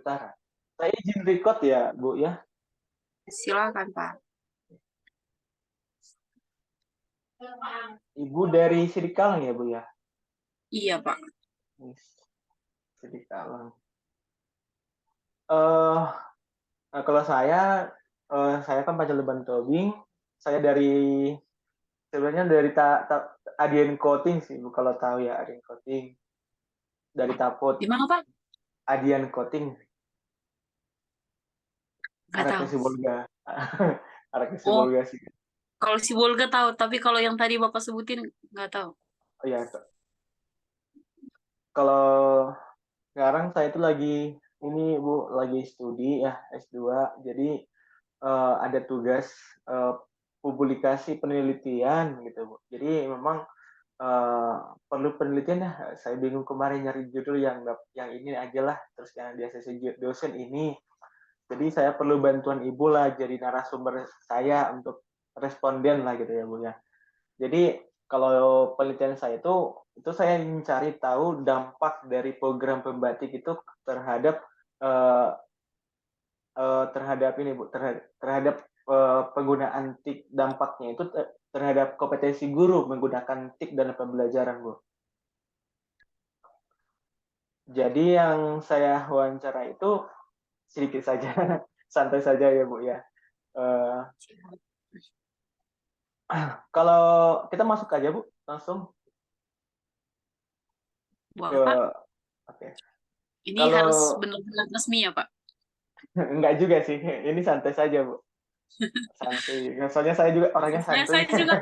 Utara. Saya izin record ya, Bu ya. Silakan, Pak. Ibu dari Sidikalang ya, Bu ya? Iya, Pak. Sidikalang. Eh, kalau saya kan Panjaluban Tobing. Saya sebenarnya dari Adien Coating sih, Bu, kalau tahu ya Adien Coating. Dari Tapot, Di mana, Pak? Adien Coating, Nggak arah ke tahu. Sibolga. Arah ke Oh, Sibolga sih. kalau si Bolga tahu, tapi kalau yang tadi Bapak sebutin nggak tahu. Oh ya, kalau sekarang saya itu ini Bu, lagi studi ya S2. Jadi ada tugas eh, publikasi penelitian gitu Bu. Jadi memang eh, perlu penelitian ya. Saya bingung kemarin nyari judul yang ini aja lah. Terus yang di ACC dosen ini. Jadi saya perlu bantuan Ibu lah jadi narasumber saya untuk responden lah gitu ya Bu ya. Jadi kalau penelitian saya itu saya mencari tahu dampak dari program pembatik itu terhadap eh, terhadap ini Bu, terhadap penggunaan TIK, dampaknya itu terhadap kompetensi guru menggunakan TIK dalam pembelajaran Bu. Jadi yang saya wawancara itu sedikit saja, santai saja ya Bu ya. Eh, kalau kita masuk aja Bu, langsung ke Boleh, Pak. oke. Ini harus Kalau benar-benar resmi ya, Pak. enggak juga sih, ini santai saja Bu. Santuy. Soalnya saya juga orangnya Ya, santuy. saya juga,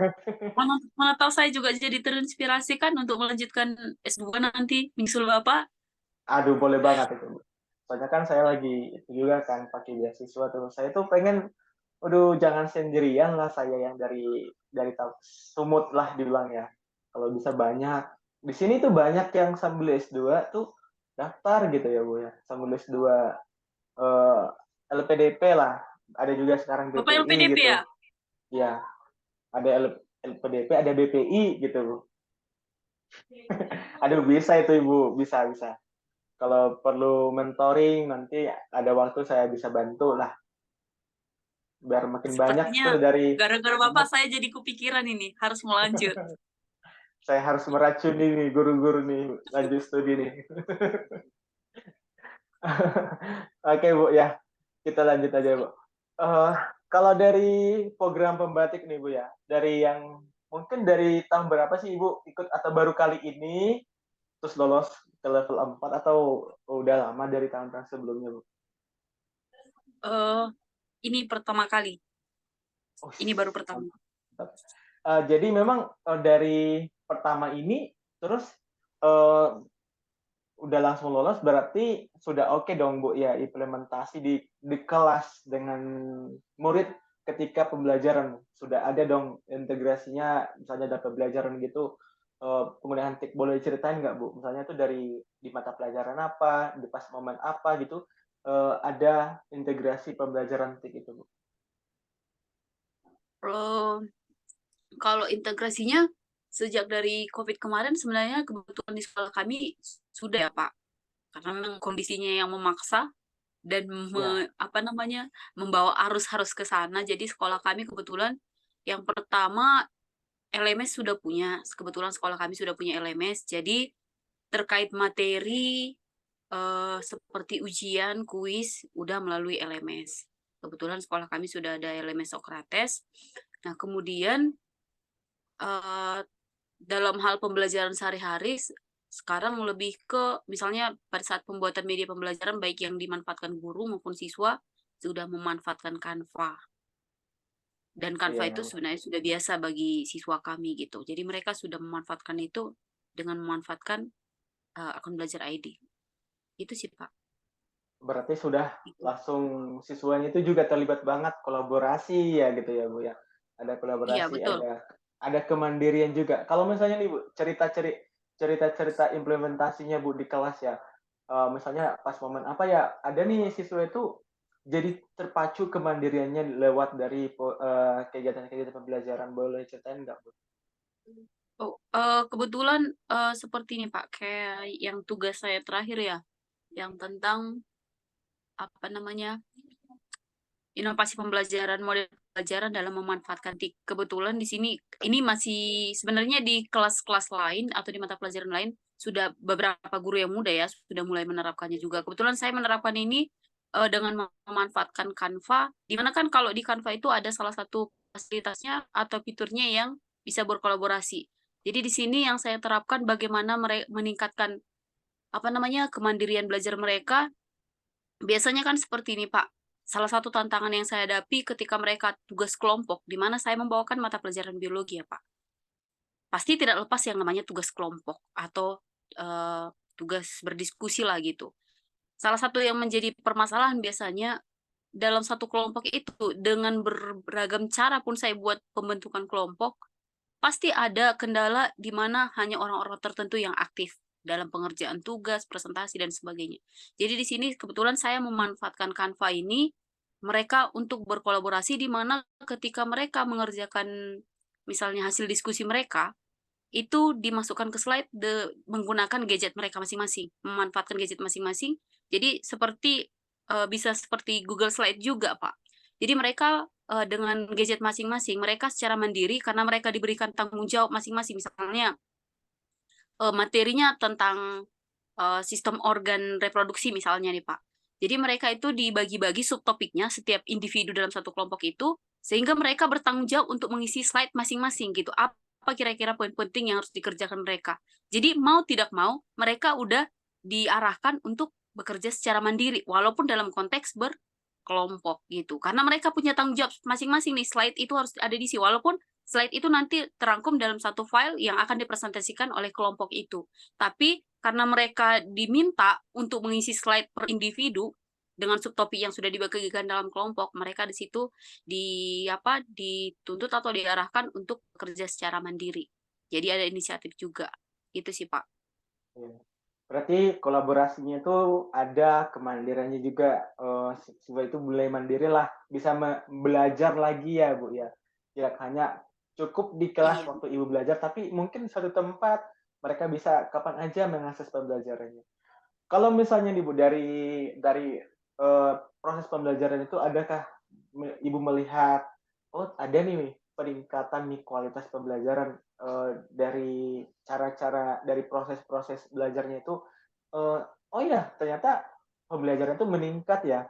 mana tahu saya juga jadi terinspirasi kan untuk melanjutkan S2 nanti, nyusul Bapak. Aduh, boleh banget itu. Soalnya kan saya lagi itu juga kan pakai beasiswa tuh. Saya tuh pengen, aduh jangan sendirian lah saya yang Sumut lah dibilang ya. Kalau bisa banyak. Di sini tuh banyak yang sambil S2 tuh daftar gitu ya Bu ya. Sambil S2 eh, LPDP lah. Ada juga sekarang Bapak BPI LPDP gitu. ya? Ya, ada LPDP, ada BPI gitu Bu. Aduh bisa itu Ibu, bisa bisa. Kalau perlu mentoring nanti ada waktu saya bisa bantu lah biar makin banyak Sepertinya tuh dari gara-gara Bapak saya jadi kepikiran ini, harus melanjut. saya harus meracuni nih guru-guru nih lanjut studi nih. Oke Bu ya, kita lanjut aja Bu. Eh, kalau dari program pembatik nih Bu ya, mungkin dari tahun berapa sih Ibu ikut atau baru kali ini terus lolos ke level 4 atau udah lama dari tahun-tahun sebelumnya Bu? eh ini pertama kali. Oh, Ini baru pertama. jadi memang dari pertama ini terus uh, udah langsung lolos berarti sudah oke dong Bu ya implementasi di kelas dengan murid ketika pembelajaran sudah ada dong integrasinya misalnya data pembelajaran gitu penggunaan TIK boleh ceritain nggak Bu misalnya tuh di mata pelajaran apa di pas momen apa gitu ada integrasi pembelajaran TIK itu Bu. Eh, Kalau integrasinya sejak dari COVID kemarin sebenarnya kebetulan di sekolah kami sudah ya Pak, karena memang kondisinya yang memaksa dan Ya, apa namanya membawa arus harus ke sana. Jadi sekolah kami kebetulan yang pertama LMS sudah punya, kebetulan sekolah kami sudah punya LMS. Jadi terkait materi seperti ujian, kuis, udah melalui LMS. Kebetulan sekolah kami sudah ada LMS Socrates. Nah, kemudian eh, dalam hal pembelajaran sehari-hari sekarang lebih ke misalnya pada saat pembuatan media pembelajaran baik yang dimanfaatkan guru maupun siswa sudah memanfaatkan Canva dan Canva iya itu ya. sebenarnya sudah biasa bagi siswa kami gitu. Jadi mereka sudah memanfaatkan itu dengan memanfaatkan akun belajar ID. Itu sih Pak. Berarti sudah Itu. langsung siswanya itu juga terlibat banget kolaborasi ya gitu ya Bu ya. Ada Iya kolaborasi, betul. ada kemandirian juga. Kalau misalnya nih Bu, cerita-cerita implementasinya Bu di kelas ya. Misalnya pas momen apa ya, ada nih siswa itu jadi terpacu kemandiriannya lewat dari kegiatan-kegiatan pembelajaran. Boleh ceritain nggak Bu? Oh, kebetulan seperti ini Pak, kayak yang tugas saya terakhir ya, yang tentang apa namanya, inovasi pembelajaran, model pembelajaran dalam memanfaatkan TIK. Kebetulan di sini, ini masih sebenarnya di kelas-kelas lain atau di mata pelajaran lain, sudah beberapa guru yang muda ya, sudah mulai menerapkannya juga. Kebetulan saya menerapkan ini dengan memanfaatkan Canva, di mana kan kalau di Canva itu ada salah satu fasilitasnya atau fiturnya yang bisa berkolaborasi. Jadi di sini yang saya terapkan bagaimana meningkatkan apa namanya kemandirian belajar mereka. Biasanya kan seperti ini, Pak. Salah satu tantangan yang saya hadapi ketika mereka tugas kelompok, di mana saya membawakan mata pelajaran biologi ya, Pak. Pasti tidak lepas yang namanya tugas kelompok atau tugas berdiskusi lah gitu. Salah satu yang menjadi permasalahan biasanya dalam satu kelompok itu dengan beragam cara pun saya buat pembentukan kelompok, pasti ada kendala di mana hanya orang-orang tertentu yang aktif dalam pengerjaan tugas, presentasi, dan sebagainya. Jadi di sini kebetulan saya memanfaatkan Canva ini, mereka untuk berkolaborasi di mana ketika mereka mengerjakan misalnya hasil diskusi mereka, itu dimasukkan ke slide menggunakan gadget mereka masing-masing, memanfaatkan gadget masing-masing. Jadi seperti bisa seperti Google Slide juga, Pak. Jadi mereka dengan gadget masing-masing, mereka secara mandiri karena mereka diberikan tanggung jawab masing-masing. Misalnya materinya tentang sistem organ reproduksi misalnya nih, Pak. Jadi mereka itu dibagi-bagi subtopiknya setiap individu dalam satu kelompok itu, sehingga mereka bertanggung jawab untuk mengisi slide masing-masing gitu. Apa kira-kira poin penting yang harus dikerjakan mereka. Jadi mau tidak mau, mereka udah diarahkan untuk bekerja secara mandiri, walaupun dalam konteks berkelompok gitu. Karena mereka punya tanggung jawab masing-masing nih, slide itu harus ada diisi, walaupun slide itu nanti terangkum dalam satu file yang akan dipresentasikan oleh kelompok itu. Tapi karena mereka diminta untuk mengisi slide per individu dengan subtopik yang sudah dibagikan dalam kelompok, mereka di situ dituntut atau diarahkan untuk bekerja secara mandiri. Jadi ada inisiatif juga. Itu sih, Pak. Iya. Berarti kolaborasinya itu ada kemandiriannya juga, siswa itu mulai mandiri lah, bisa belajar lagi ya, Bu, ya. Tidak hanya cukup di kelas Iya. waktu Ibu belajar, tapi mungkin suatu tempat mereka bisa kapan aja mengakses pembelajarannya. Kalau misalnya nih Bu, dari, proses pembelajaran itu adakah Ibu melihat, oh ada nih peningkatan nih kualitas pembelajaran, dari cara-cara dari proses-proses belajarnya itu, eee, oh iya ternyata pembelajaran itu meningkat ya,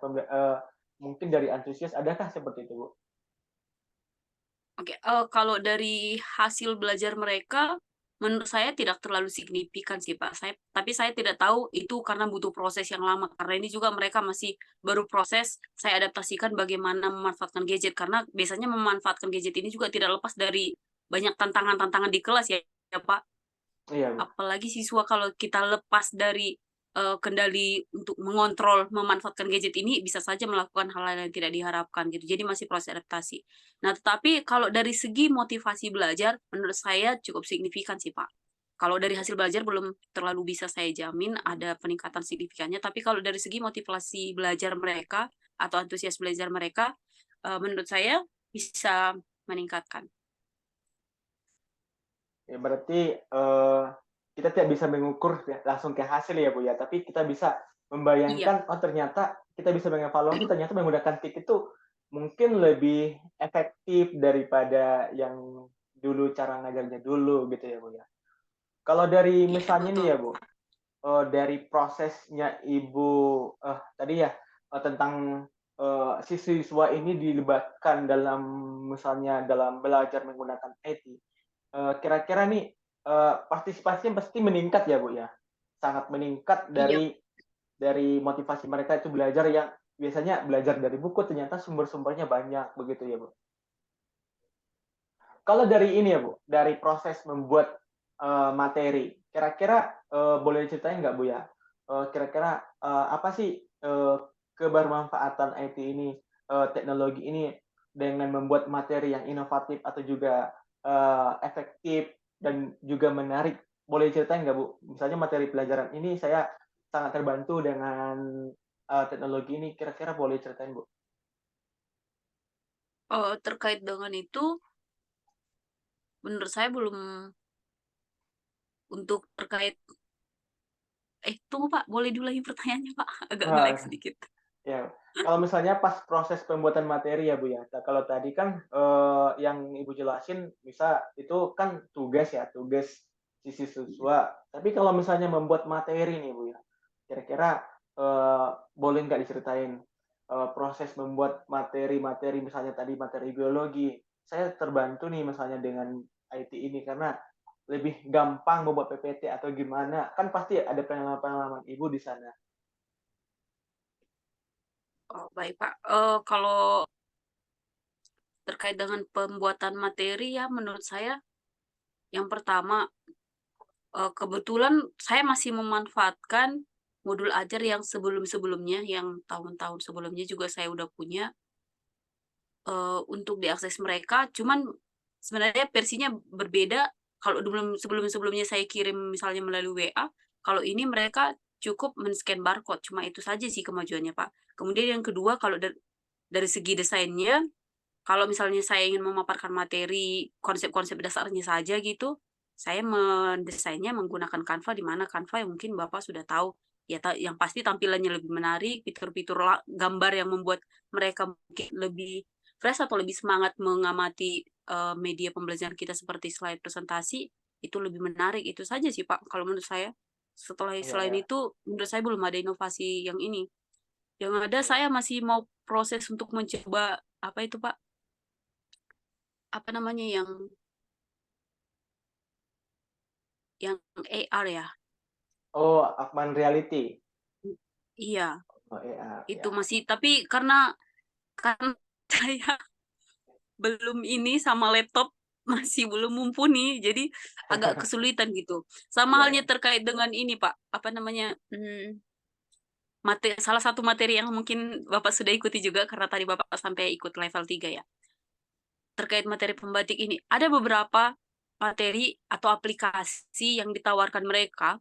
mungkin dari antusias adakah seperti itu Bu? Oke, kalau dari hasil belajar mereka, menurut saya tidak terlalu signifikan sih, Pak. Tapi saya tidak tahu itu karena butuh proses yang lama, karena ini juga mereka masih baru proses saya adaptasikan bagaimana memanfaatkan gadget, karena biasanya memanfaatkan gadget ini juga tidak lepas dari banyak tantangan-tantangan di kelas ya, Pak. Iya Bu, Apalagi siswa kalau kita lepas dari kendali untuk mengontrol memanfaatkan gadget ini bisa saja melakukan hal-hal yang tidak diharapkan gitu. Jadi masih proses adaptasi. Nah, tetapi kalau dari segi motivasi belajar menurut saya cukup signifikan sih, Pak. Kalau dari hasil belajar belum terlalu bisa saya jamin ada peningkatan signifikannya, tapi kalau dari segi motivasi belajar mereka atau antusias belajar mereka, menurut saya bisa meningkatkan. ya berarti, kita tidak bisa mengukur ya langsung ke hasil ya Bu ya, tapi kita bisa Iya, membayangkan, oh ternyata kita bisa mengevaluasi ternyata menggunakan TIK itu mungkin lebih efektif daripada yang dulu cara ngajarnya dulu gitu ya Bu ya. Kalau dari iya misalnya nih betul. ya Bu, dari prosesnya Ibu, tadi ya, tentang, si siswa ini dilibatkan dalam misalnya dalam belajar menggunakan IT, kira-kira nih, partisipasinya pasti meningkat ya, Bu, ya? Sangat meningkat Iya. dari motivasi mereka itu belajar yang biasanya belajar dari buku ternyata sumber-sumbernya banyak, begitu ya, Bu? Kalau dari ini ya, Bu, dari proses membuat, materi, kira-kira, boleh diceritain nggak, Bu, ya, kira-kira, apa sih, kebermanfaatan IT ini, teknologi ini dengan membuat materi yang inovatif atau juga, efektif dan juga menarik. Boleh diceritain nggak, Bu? Misalnya materi pelajaran ini saya sangat terbantu dengan, teknologi ini, kira-kira boleh ceritain, Bu? Terkait dengan itu, menurut saya belum untuk terkait tunggu Pak, boleh diulangi pertanyaannya Pak? Agak nge-lag Heeh. sedikit. Ya, kalau misalnya pas proses pembuatan materi ya, Bu, ya. Nah, kalau tadi kan, yang Ibu jelasin bisa itu kan tugas ya, tugas sisi siswa. Tapi kalau misalnya membuat materi nih, Bu, ya, kira-kira, boleh nggak diceritain, proses membuat materi-materi misalnya tadi materi biologi. Saya terbantu nih misalnya dengan IT ini karena lebih gampang membuat PPT atau gimana, kan pasti ada pengalaman-pengalaman Ibu di sana. Oh, baik, Pak. Kalau terkait dengan pembuatan materi ya menurut saya yang pertama, kebetulan saya masih memanfaatkan modul ajar yang sebelum-sebelumnya, yang tahun-tahun sebelumnya juga saya udah punya, untuk diakses mereka, cuman sebenarnya versinya berbeda. Kalau sebelum-sebelumnya saya kirim misalnya melalui WA, kalau ini mereka cukup men-scan barcode, cuma itu saja sih kemajuannya, Pak. Kemudian yang kedua, kalau dari segi desainnya, kalau misalnya saya ingin memaparkan materi, konsep-konsep dasarnya saja gitu, saya mendesainnya menggunakan Canva, di mana Canva yang mungkin Bapak sudah tahu, ya yang pasti tampilannya lebih menarik, fitur-fitur gambar yang membuat mereka mungkin lebih fresh atau lebih semangat mengamati, media pembelajaran kita seperti slide presentasi, itu lebih menarik. Itu saja sih, Pak, kalau menurut saya. Iya Selain ya, itu, menurut saya belum ada inovasi yang ini. Yang ada iya. saya masih mau proses untuk mencoba, apa itu, Pak, apa namanya, yang AR ya? Oh, augmented reality? Iya, Oh, AR, itu ya. masih tapi karena saya belum ini sama laptop masih belum mumpuni, jadi agak kesulitan gitu. Sama Iya halnya ya. terkait dengan ini, Pak, apa namanya, salah satu materi yang mungkin Bapak sudah ikuti juga karena tadi Bapak sampai ikut level 3 ya. Terkait materi pembatik ini, ada beberapa materi atau aplikasi yang ditawarkan mereka,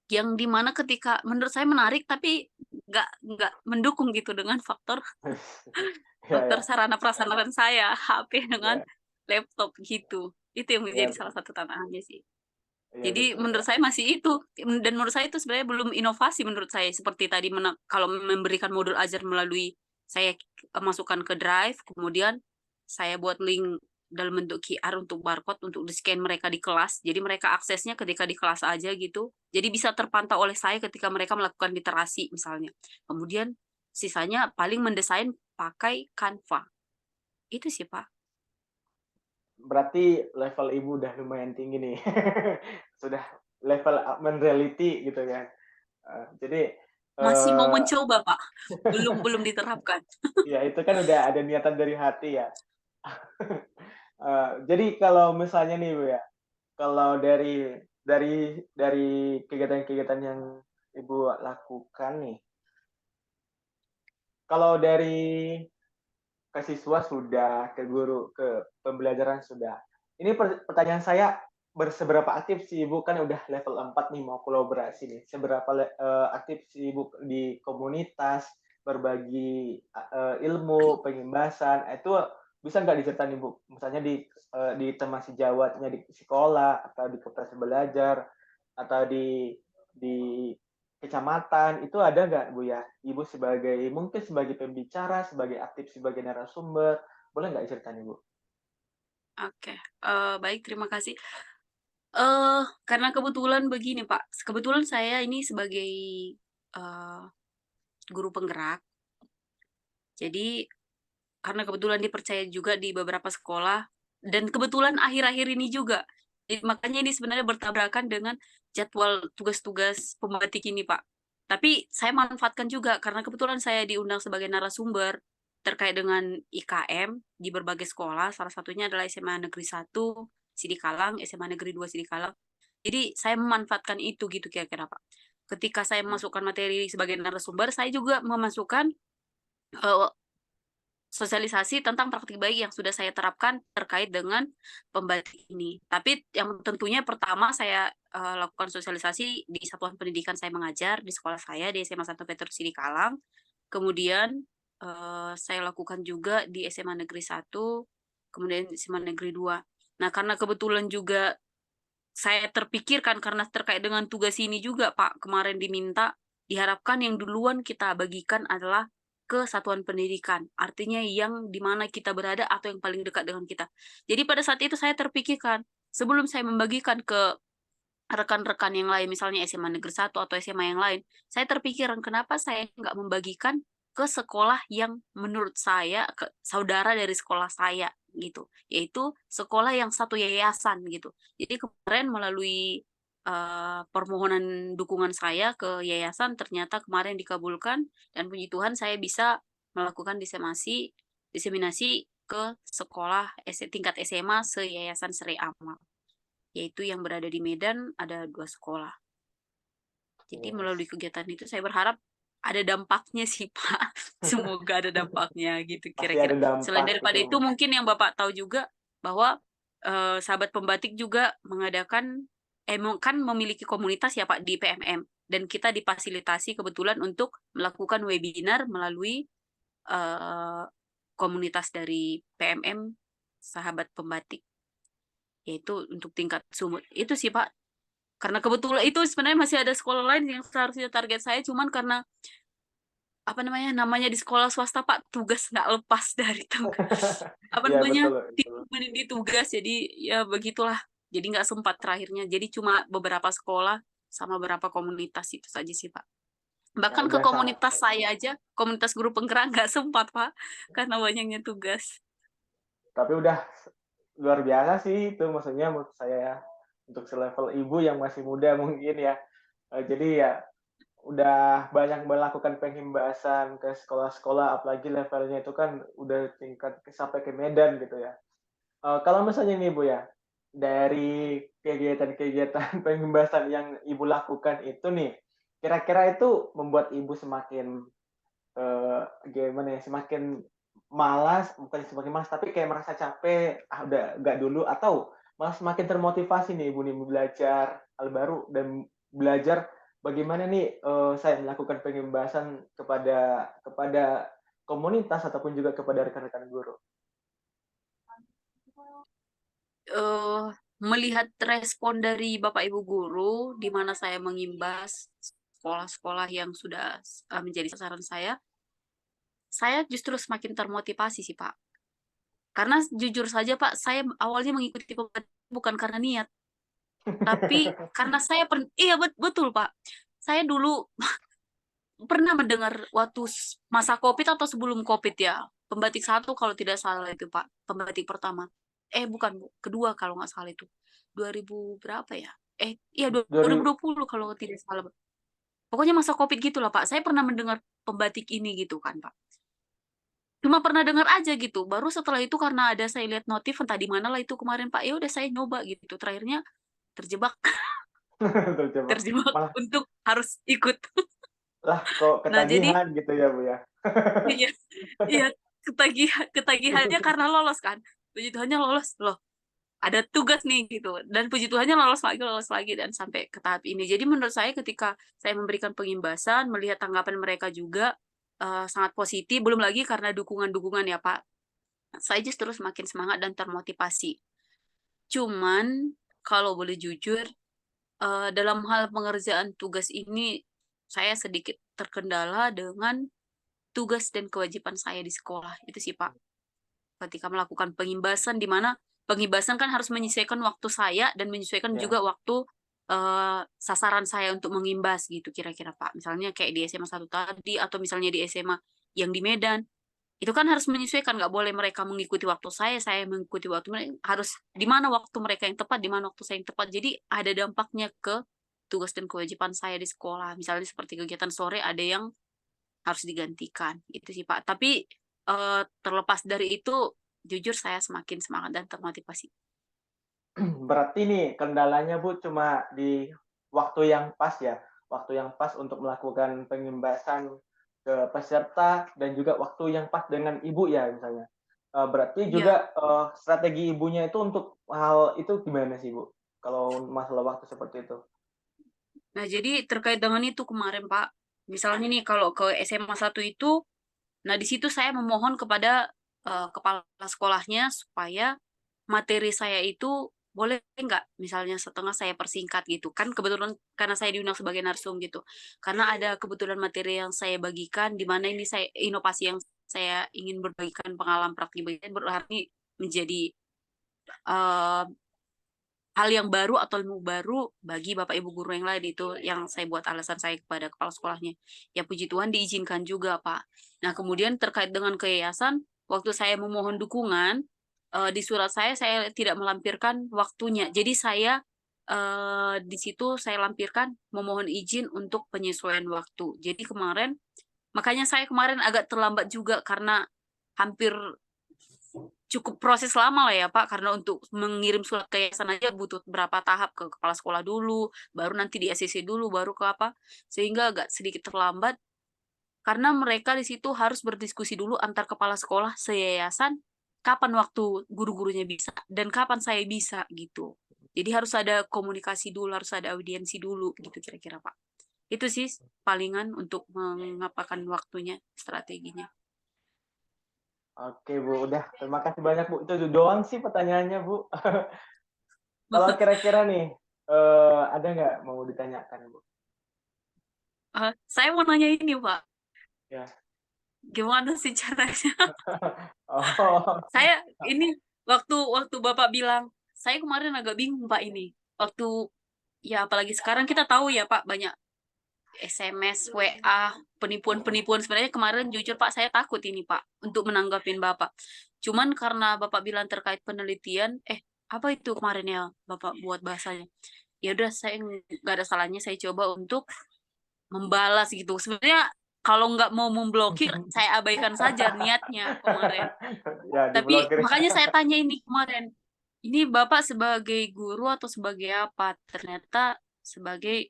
yang di mana ketika menurut saya menarik, tapi nggak mendukung gitu dengan faktor Iya faktor ya, sarana prasarana saya, HP dengan iya laptop gitu. Itu yang iya menjadi salah satu tantangannya sih. iya Jadi betul ya. menurut saya masih itu, dan menurut saya itu sebenarnya belum inovasi menurut saya, seperti tadi kalau memberikan modul ajar melalui saya, masukkan ke Drive, kemudian saya buat link dalam bentuk QR untuk barcode untuk di-scan mereka di kelas. Jadi mereka aksesnya ketika di kelas aja gitu. Jadi bisa terpantau oleh saya ketika mereka melakukan literasi misalnya. Kemudian sisanya paling mendesain pakai Canva. Itu sih, Pak. Berarti level Ibu udah lumayan tinggi nih. Sudah level augmented reality gitu kan. Jadi, Masih mau eee, mencoba, Pak. Belum diterapkan. ya itu kan udah ada niatan dari hati ya. Jadi kalau misalnya nih Bu ya, kalau dari kegiatan-kegiatan yang Ibu lakukan nih, kalau dari ke siswa sudah, ke guru, ke pembelajaran sudah. Ini pertanyaan saya, seberapa aktif sih Ibu kan udah level 4 nih mau kolaborasi nih, seberapa aktif sih Ibu di komunitas, berbagi, ilmu, pengimbasan, itu bisa nggak diceritain Ibu? Misalnya di teman sejawatnya di sekolah, atau di komunitas belajar, atau di kecamatan, itu ada nggak Bu ya? Ibu sebagai mungkin sebagai pembicara, sebagai aktif sebagai narasumber, boleh nggak ceritain Ibu? Oke, baik, terima kasih. Karena kebetulan begini, Pak, kebetulan saya ini sebagai, eee, guru penggerak, jadi karena kebetulan dipercaya juga di beberapa sekolah dan kebetulan akhir-akhir ini juga. Jadi makanya ini sebenarnya bertabrakan dengan jadwal tugas-tugas pembatik ini, Pak. Tapi saya manfaatkan juga karena kebetulan saya diundang sebagai narasumber terkait dengan IKM di berbagai sekolah, salah satunya adalah SMA Negeri 1 Sidikalang, SMA Negeri 2 Sidikalang. Jadi saya memanfaatkan itu gitu kira-kira, Pak. Ketika saya Mmm, memasukkan materi sebagai narasumber, saya juga memasukkan, eee, sosialisasi tentang praktik baik yang sudah saya terapkan terkait dengan pembatik ini. Tapi yang tentunya pertama saya, lakukan sosialisasi di satuan pendidikan saya mengajar, di sekolah saya di SMA 1 Petrus Sidikalang. Kemudian, saya lakukan juga di SMA Negeri 1, kemudian SMA Negeri 2. Nah, karena kebetulan juga saya terpikirkan karena terkait dengan tugas ini juga, Pak, kemarin diminta. diharapkan yang duluan kita bagikan adalah ke satuan pendidikan, artinya yang di mana kita berada atau yang paling dekat dengan kita. Jadi pada saat itu saya terpikirkan, sebelum saya membagikan ke rekan-rekan yang lain, misalnya SMA Negeri 1 atau SMA yang lain, saya terpikirkan kenapa saya nggak membagikan ke sekolah yang menurut saya, ke saudara dari sekolah saya gitu, yaitu sekolah yang satu yayasan gitu. Jadi kemarin melalui permohonan dukungan saya ke yayasan ternyata kemarin dikabulkan dan puji Tuhan saya bisa melakukan diseminasi ke sekolah tingkat SMA se-Yayasan Serai Amal, yaitu yang berada di Medan ada 2 sekolah. Jadi melalui Yes. kegiatan itu saya berharap ada dampaknya sih, Pak. Semoga ada dampaknya gitu Pasti ada kira-kira. Selain dampak daripada itu, itu Bu. mungkin yang Bapak tahu juga bahwa, sahabat pembatik juga mengadakan kan memiliki komunitas ya, Pak, di PMM dan kita difasilitasi kebetulan untuk melakukan webinar melalui, eee, komunitas dari PMM Sahabat Pembatik, yaitu untuk tingkat sumut. Itu sih, Pak. Karena kebetulan itu sebenarnya masih ada sekolah lain yang seharusnya target saya, cuman karena, apa namanya di sekolah swasta, Pak, tugas nggak lepas dari apa Iya, namanya, betul betul. di tugas, jadi ya begitulah. Jadi nggak sempat terakhirnya, jadi cuma beberapa sekolah sama beberapa komunitas itu saja sih, Pak. Ya Bahkan ke udah komunitas saya aja, komunitas guru penggerak nggak sempat, Pak, karena banyaknya tugas. tapi udah luar biasa sih itu, maksudnya menurut saya ya, untuk selevel ibu yang masih muda mungkin ya. Jadi ya udah banyak melakukan penghimbasan ke sekolah-sekolah, apalagi levelnya itu kan udah tingkat sampai ke Medan gitu ya. Kalau misalnya nih Bu ya, dari kegiatan-kegiatan penghimbasan yang Ibu lakukan itu nih, kira-kira itu membuat Ibu semakin, gimana ya, semakin malas, bukan semakin malas, tapi kayak merasa capek, "Ah, udah nggak dulu," atau malah semakin termotivasi nih Ibu nih belajar hal baru dan belajar bagaimana nih, saya melakukan penghimbasan kepada komunitas ataupun juga kepada rekan-rekan guru? Eee, Melihat respon dari Bapak Ibu guru, di mana saya mengimbas sekolah-sekolah yang sudah menjadi sasaran saya justru semakin termotivasi sih, Pak. Karena jujur saja, Pak, saya awalnya mengikuti bukan karena niat, tapi karena saya iya betul, Pak. Saya dulu pernah mendengar waktu masa Covid atau sebelum Covid ya, Pembatik 1 kalau tidak salah itu, Pak, Pembatik pertama. Bukan, Bu, kedua kalau nggak salah itu. 2000 berapa ya? Iya Dari 2020 kalau tidak salah, Pak. Pokoknya masa Covid gitulah, Pak. Saya pernah mendengar pembatik ini gitu kan, Pak. Cuma pernah dengar aja gitu. Baru setelah itu karena ada saya lihat notif entah di mana lah itu kemarin, Pak. Ya udah saya nyoba gitu. Terakhirnya terjebak terjebak, terjebak malah untuk harus ikut. lah kok Nah, jadi ketagihan gitu ya, Bu, ya? iya, iya, ketagihannya karena lolos kan. Puji Tuhannya lolos, loh ada tugas nih gitu, dan puji Tuhannya lolos lagi dan sampai ke tahap ini. Jadi menurut saya ketika saya memberikan pengimbasan, melihat tanggapan mereka juga, sangat positif, belum lagi karena dukungan-dukungan ya, Pak, saya justru semakin semangat dan termotivasi. Cuman kalau boleh jujur, dalam hal pengerjaan tugas ini, saya sedikit terkendala dengan tugas dan kewajiban saya di sekolah, itu sih, Pak. Ketika melakukan pengimbasan, di mana pengimbasan kan harus menyesuaikan waktu saya dan menyesuaikan Ya. juga waktu, sasaran saya untuk mengimbas gitu kira-kira, Pak. Misalnya kayak di SMA 1 tadi atau misalnya di SMA yang di Medan, itu kan harus menyesuaikan, nggak boleh mereka mengikuti waktu saya mengikuti waktu mereka, harus di mana waktu mereka yang tepat, di mana waktu saya yang tepat. Jadi ada dampaknya ke tugas dan kewajiban saya di sekolah. Misalnya seperti kegiatan sore ada yang harus digantikan, itu sih, Pak. Tapi, terlepas dari itu, jujur saya semakin semangat dan termotivasi. Berarti nih kendalanya, Bu, cuma di waktu yang pas ya? Waktu yang pas untuk melakukan pengimbasan ke peserta dan juga waktu yang pas dengan Ibu ya misalnya? Berarti Iya. juga, strategi Ibunya itu untuk hal itu gimana sih, Bu? Kalau masalah waktu seperti itu? Nah, jadi terkait dengan itu kemarin, Pak, misalnya nih kalau ke SMA 1 itu, nah di situ saya memohon kepada, kepala sekolahnya supaya materi saya itu boleh nggak misalnya setengah saya persingkat gitu, kan kebetulan karena saya diundang sebagai narsum gitu. Karena ada kebetulan materi yang saya bagikan, di mana ini saya inovasi yang saya ingin berbagikan pengalaman praktik bagikan berarti menjadi, eee, hal yang baru atau ilmu baru bagi Bapak Ibu guru yang lain, itu yang saya buat alasan saya kepada kepala sekolahnya. Ya puji Tuhan diizinkan juga, Pak. Nah kemudian terkait dengan ke yayasan, waktu saya memohon dukungan, di surat saya tidak melampirkan waktunya. Jadi saya, di situ saya lampirkan memohon izin untuk penyesuaian waktu. Jadi kemarin makanya saya kemarin agak terlambat juga karena hampir cukup proses lama lah ya, Pak, karena untuk mengirim surat ke yayasan aja butuh berapa tahap, ke kepala sekolah dulu, baru nanti di ACC dulu, baru ke apa, sehingga agak sedikit terlambat, karena mereka di situ harus berdiskusi dulu antar kepala sekolah seyayasan, kapan waktu guru-gurunya bisa, dan kapan saya bisa, gitu. Jadi harus ada komunikasi dulu, harus ada audiensi dulu, gitu kira-kira, Pak. Itu sih palingan untuk mengapakan waktunya, strateginya. Oke Bu, udah terima kasih banyak Bu. Itu doang sih pertanyaannya Bu. Kalau kira-kira nih, ada nggak mau ditanyakan Bu? Saya mau nanya ini, Pak, Ya. gimana sih caranya Oh, saya ini waktu waktu Bapak bilang, saya kemarin agak bingung Pak ini. Waktu ya apalagi sekarang kita tahu ya Pak banyak SMS, WA, penipuan-penipuan. Sebenarnya kemarin jujur Pak saya takut ini Pak untuk menanggapin Bapak. Cuman karena Bapak bilang terkait penelitian, apa itu kemarin ya Bapak buat bahasanya? Ya udah saya nggak ada salahnya saya coba untuk membalas gitu. Sebenarnya kalau nggak mau memblokir, saya abaikan saja niatnya kemarin. ya Tapi diblokir. makanya saya tanya ini kemarin, ini Bapak sebagai guru atau sebagai apa? Ternyata sebagai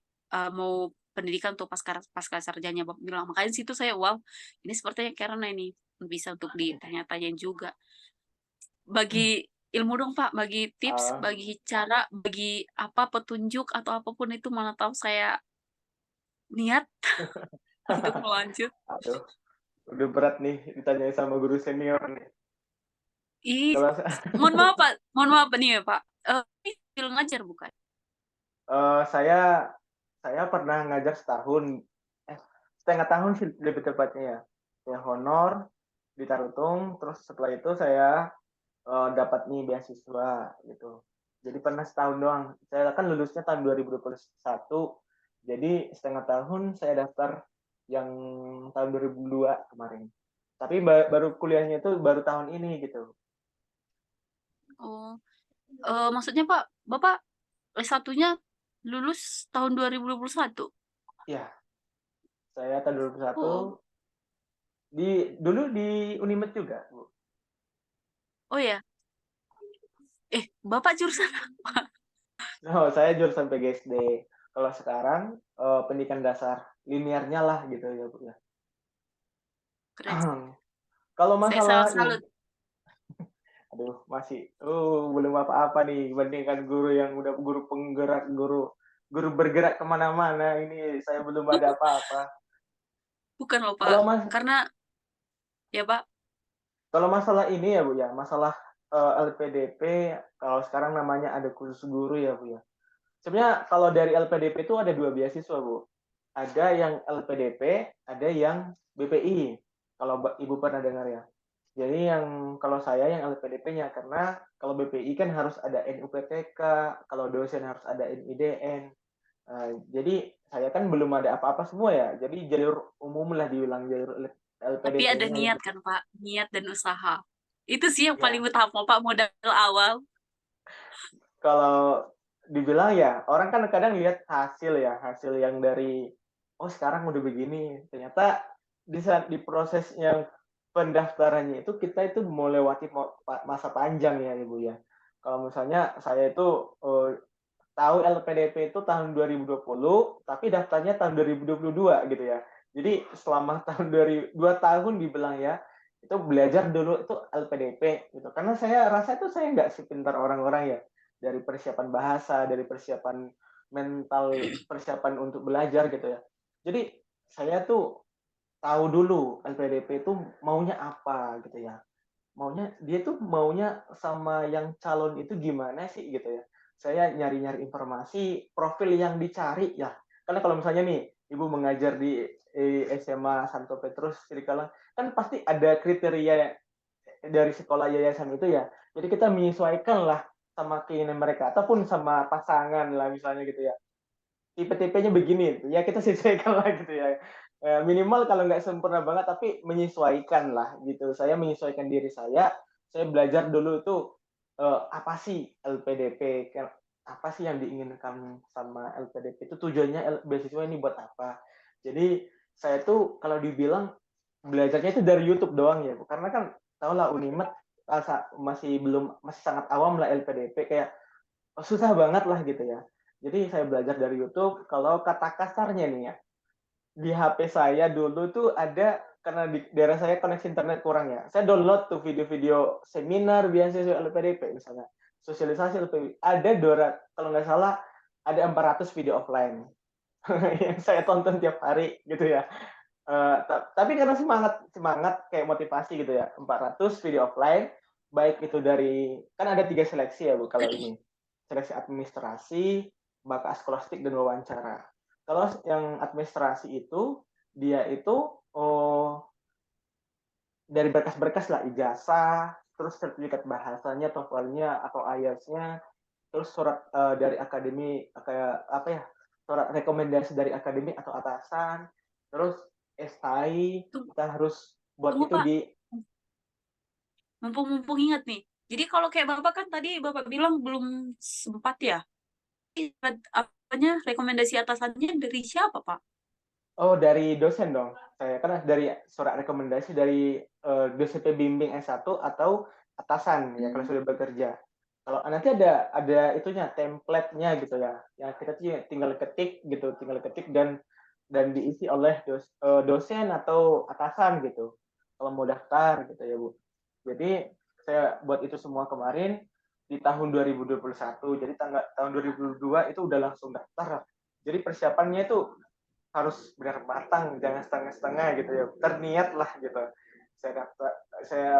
mau pendidikan untuk pasca sarjana Bapak bilang. Makanya situ saya wow, ini sepertinya karena ini bisa untuk ditanya-tanyain juga. Bagi ilmu dong Pak, bagi tips, Ah, bagi cara, bagi apa petunjuk atau apapun itu mana tahu saya niat untuk melanjut. aduh, udah berat nih ditanyain sama guru senior nih. Ih, Kalau mohon maaf nih ya Pak. Ini sambil ngajar bukan? saya pernah ngajar setahun, eh, setengah tahun sih lebih tepatnya ya. Saya honor di Tarutung, terus setelah itu saya dapat nih beasiswa gitu. Jadi pernah setahun doang. Saya kan lulusnya tahun 2021, jadi setengah tahun saya daftar yang tahun 2002 kemarin. Tapi baru kuliahnya itu baru tahun ini gitu. Oh, maksudnya Pak, Bapak S1-nya lulus tahun 2021? Ya, saya tahun 2021 Oh dulu di Unimed juga, Bu. oh ya? Bapak jurusan apa? Oh, saya jurusan PGSD. Kalau sekarang pendidikan dasar linearnya lah gitu ya, Bu ya. Keren sih. Kalau Saya masalah ini, salut-salut. aduh masih, belum apa-apa nih dibandingkan guru yang udah guru penggerak, guru guru bergerak kemana-mana, ini saya belum ada apa-apa. Bukan loh Pak, Kalau mas karena ya Pak, kalau masalah ini ya Bu ya, masalah LPDP, kalau sekarang namanya ada khusus guru ya Bu ya. Sebenarnya kalau dari LPDP itu ada dua beasiswa Bu. Ada yang LPDP, ada yang BPI. Kalau Ibu pernah dengar ya. Jadi yang kalau saya yang LPDP-nya, karena kalau BPI kan harus ada NUPTK, kalau dosen harus ada NIDN. Jadi saya kan belum ada apa-apa semua ya. Jadi jalur umum lah dibilang jalur tapi ada LPDP-nya niat gitu. kan Pak, niat dan usaha. Itu sih yang paling Ya, utama Pak, modal awal. kalau dibilang ya orang kan kadang lihat hasil ya, hasil yang dari oh sekarang udah begini. Ternyata di saat di proses yang pendaftarannya itu kita itu mau lewati masa panjang ya Ibu ya. Kalau misalnya saya itu tahu LPDP itu tahun 2020, tapi daftarnya tahun 2022 gitu ya. Jadi selama tahun 2 tahun dibilang ya, itu belajar dulu itu LPDP gitu. Karena saya rasa itu saya nggak sepintar orang-orang ya. Dari persiapan bahasa, dari persiapan mental, persiapan untuk belajar gitu ya. Jadi saya tuh tahu dulu LPDP itu maunya apa gitu ya. Dia tuh maunya sama yang calon itu gimana sih gitu ya. saya nyari-nyari informasi, profil yang dicari ya. Karena kalau misalnya nih, Ibu mengajar di SMA Santo Petrus Srikala, kan pasti ada kriteria dari sekolah yayasan itu ya. Jadi kita menyesuaikan lah sama keinginan mereka ataupun sama pasangan lah misalnya gitu ya. Tipe-tipenya begini, ya kita sesuaikan lah gitu ya. Minimal kalau nggak sempurna banget tapi menyesuaikan lah gitu. Saya menyesuaikan diri saya belajar dulu itu apa sih LPDP, apa sih yang diinginkan sama LPDP itu tujuannya beasiswa ini buat apa. Jadi saya tuh kalau dibilang belajarnya itu dari YouTube doang ya, karena kan tau lah Unimed masih sangat awam lah LPDP kayak susah banget lah gitu ya. Jadi saya belajar dari YouTube, kalau kata kasarnya nih ya, di HP saya dulu tuh ada karena di daerah saya koneksi internet kurang ya. Saya download tuh video-video seminar beasiswa LPDP misalnya, sosialisasi LPDP. Ada kalau nggak salah ada 400 video offline yang saya tonton tiap hari gitu ya. Tapi karena semangat semangat kayak motivasi gitu ya, 400 video offline, baik itu dari kan ada 3 seleksi ya Bu kalau ini, seleksi administrasi, bakas skolastik, dan wawancara. Kalau yang administrasi itu, dia itu, dari berkas-berkas lah, ijazah, terus sertifikat bahasanya, TOEFL-nya atau IELTS-nya, terus surat, dari akademi kayak apa ya, surat rekomendasi dari akademi atau atasan, terus STI, kita harus buat Tunggu itu Pak, di mumpung-mumpung ingat nih. Jadi kalau kayak Bapak kan tadi Bapak bilang belum sempat ya. Apanya rekomendasi atasannya dari siapa, Pak? oh dari dosen dong. Saya kan dari surat rekomendasi dari dosen pembimbing S1 atau atasan ya kalau Hmm. sudah bekerja. Kalau nanti ada itunya template-nya gitu ya. Yang kita tinggal ketik gitu, tinggal ketik dan diisi oleh dosen atau atasan gitu. Kalau mau daftar gitu ya, Bu. Jadi saya buat itu semua kemarin di tahun 2021. Jadi tahun 2022 itu udah langsung daftar. Jadi persiapannya itu harus benar matang, jangan setengah-setengah gitu ya. Terniat lah gitu. Saya daftar, saya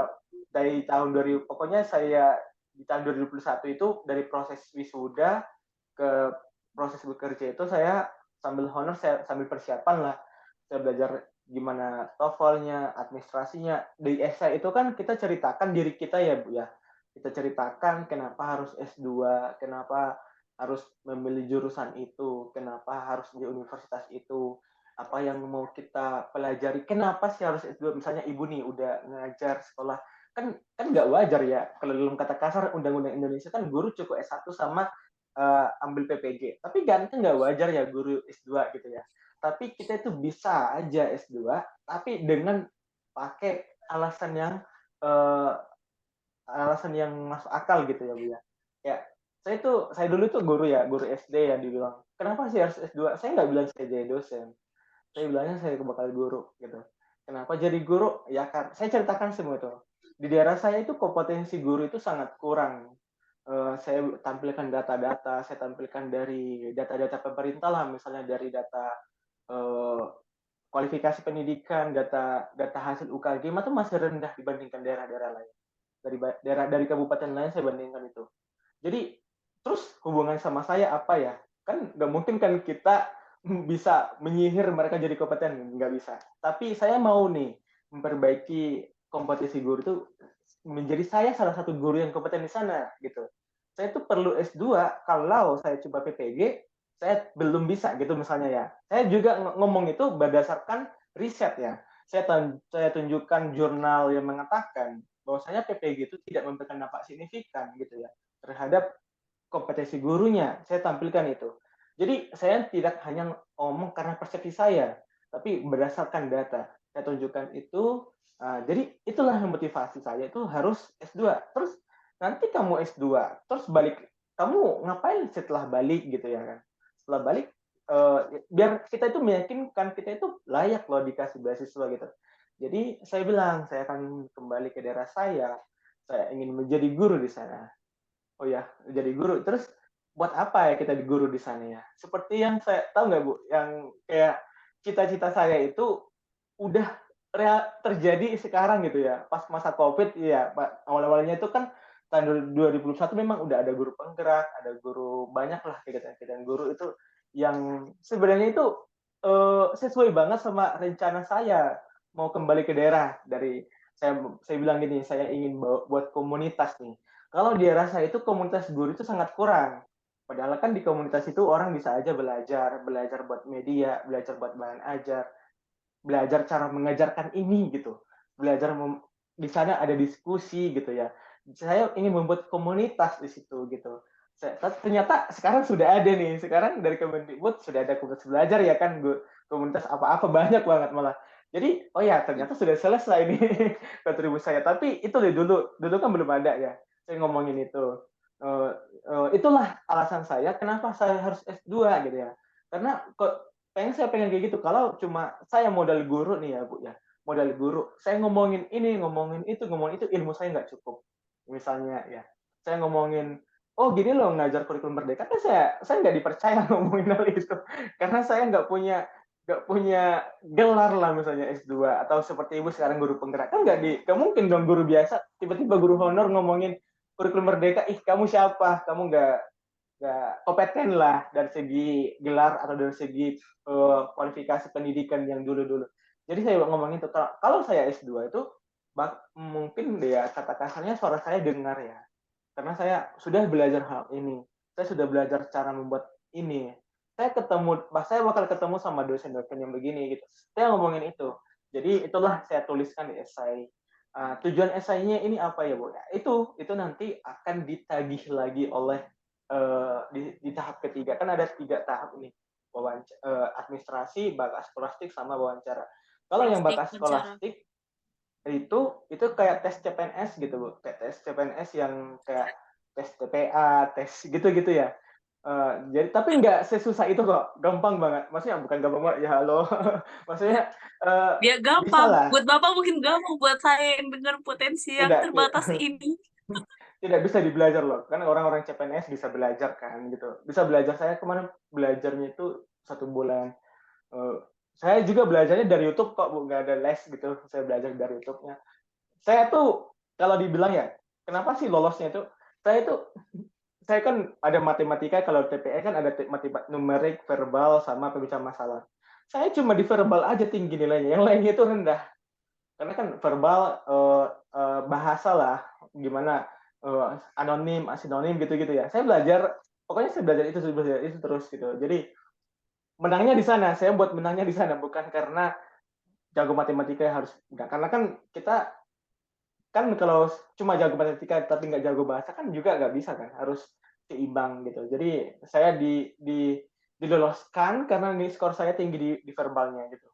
dari tahun 2000, pokoknya saya di tahun 2021 itu dari proses wisuda ke proses bekerja itu saya sambil honor, saya sambil persiapan lah. Saya belajar gimana TOEFL-nya, administrasinya. Di essay itu kan kita ceritakan diri kita ya, Bu ya. Kita ceritakan kenapa harus S2, kenapa harus memilih jurusan itu, kenapa harus di universitas itu, apa yang mau kita pelajari, kenapa sih harus S2, misalnya Ibu nih udah ngajar sekolah, kan kan nggak wajar ya, kalau dalam kata kasar Undang-Undang Indonesia kan guru cukup S1 sama ambil PPG, tapi kan nggak wajar ya guru S2 gitu ya. Tapi kita itu bisa aja S2, tapi dengan pakai alasan yang uh, alasan yang masuk akal gitu ya Bu ya. Ya, saya dulu tuh guru ya, guru SD yang dibilang, kenapa sih harus S2? Saya nggak bilang saya jadi dosen. Saya bilangnya saya bakal guru gitu. Kenapa jadi guru? Ya kan, saya ceritakan semua itu. Di daerah saya itu kompetensi guru itu sangat kurang. Saya tampilkan data-data, saya tampilkan dari data-data pemerintah lah, misalnya dari data uh, kualifikasi pendidikan, data data hasil UKG itu masih rendah dibandingkan daerah-daerah lain. Dari kabupaten lain saya bandingkan itu. Jadi terus hubungan sama saya apa ya? Kan nggak mungkin kan kita bisa menyihir mereka jadi kompeten, nggak bisa. Tapi saya mau nih memperbaiki kompetisi guru itu menjadi saya salah satu guru yang kompeten di sana gitu. Saya tuh perlu S2, kalau saya coba PPG saya belum bisa gitu misalnya ya. Saya juga ngomong itu berdasarkan riset ya. Saya tunjukkan jurnal yang mengatakan bahwasanya PPG itu tidak memberikan dampak signifikan gitu ya terhadap kompetensi gurunya. Saya tampilkan itu. Jadi saya tidak hanya ngomong karena persepsi saya, tapi berdasarkan data. Saya tunjukkan itu. Jadi itulah yang motivasi saya itu harus S2. Terus nanti kamu S2, terus balik, kamu ngapain setelah balik gitu ya kan? Setelah balik, biar kita itu meyakinkan kita itu layak loh dikasih beasiswa gitu. Jadi saya bilang saya akan kembali ke daerah saya ingin menjadi guru di sana. Oh ya, jadi guru. Terus buat apa ya kita di guru di sana ya? Seperti yang saya tahu nggak Bu, yang kayak cita-cita saya itu udah terjadi sekarang gitu ya. Pas masa COVID, ya Pak, awal-awalnya itu kan tahun 2021 memang udah ada guru penggerak, ada guru banyak lah kegiatan-kegiatan guru itu yang sebenarnya itu sesuai banget sama rencana saya mau kembali ke daerah dari saya bilang gini, saya ingin buat komunitas nih. Kalau di daerah saya itu komunitas guru itu sangat kurang. Padahal kan di komunitas itu orang bisa aja belajar buat media, belajar buat bahan ajar, belajar cara mengajarkan ini gitu, belajar di sana ada diskusi gitu ya. Saya ingin membuat komunitas di situ gitu. Ternyata sekarang sudah ada nih, sekarang dari Kemendikbud sudah ada komunitas belajar ya kan, komunitas apa-apa banyak banget malah. Jadi, oh ya ternyata sudah selesai nih kontribusi saya. Tapi itu dulu kan belum ada ya. Saya ngomongin itu. Itulah alasan saya kenapa saya harus S2 gitu ya. Karena kok saya pengen kayak gitu. Kalau cuma saya modal guru nih ya Bu ya, modal guru, saya ngomongin ini, ngomongin itu, ilmu saya nggak cukup. Misalnya ya, saya ngomongin, oh gini loh ngajar kurikulum merdeka, kan saya nggak dipercaya ngomongin hal itu, karena saya nggak punya gelar lah misalnya S2 atau seperti ibu sekarang guru penggerak kan nggak mungkin dong guru biasa tiba-tiba guru honor ngomongin kurikulum merdeka, ih kamu siapa, kamu nggak kompeten lah dari segi gelar atau dari segi kualifikasi pendidikan yang dulu-dulu. Jadi saya ngomongin itu kalau saya S2 itu mungkin ya kata kasarnya suara saya dengar ya. Karena saya sudah belajar hal ini. Saya sudah belajar cara membuat ini. Saya bakal ketemu sama dosen-dosen yang begini gitu. Saya ngomongin itu. Jadi itulah saya tuliskan di esai. Tujuan esainya ini apa ya Bu? Ya, itu nanti akan ditagih lagi oleh di tahap ketiga kan ada 3 tahap ini administrasi, bakat skolastik sama wawancara. Kalau yang Plastik bakat bicara. skolastik itu kayak tes CPNS gitu Bu, kayak tes CPNS yang kayak tes TPA, tes gitu-gitu ya. Jadi tapi nggak sesusah itu kok, gampang banget. Maksudnya bukan gampang banget ya halo, maksudnya Dia bisa gampang. lah. Buat Bapak mungkin gampang, buat saya yang dengar potensi yang Tidak, terbatas ini. tidak bisa dibelajar loh. Kan orang-orang CPNS bisa belajar kan gitu. Bisa belajar saya kemarin belajarnya itu 1 bulan. Eh, saya juga belajarnya dari YouTube kok, Bu. Nggak ada les gitu. Saya belajar dari YouTube-nya. Saya tuh kalau dibilang ya, kenapa sih lolosnya itu? Saya itu saya kan ada matematika, kalau TPE kan ada matematika numerik, verbal, sama pemecah masalah. Saya cuma di verbal aja tinggi nilainya, yang lainnya itu rendah. Karena kan verbal bahasa lah, gimana anonim, asinonim gitu-gitu ya. Pokoknya saya belajar itu terus gitu. Jadi menangnya di sana, saya buat menangnya di sana, bukan karena jago matematika harus, enggak. Karena kan kita kan kalau cuma jago matematika tapi nggak jago bahasa kan juga nggak bisa kan, harus seimbang gitu. Jadi saya diloloskan karena nih skor saya tinggi di verbalnya gitu.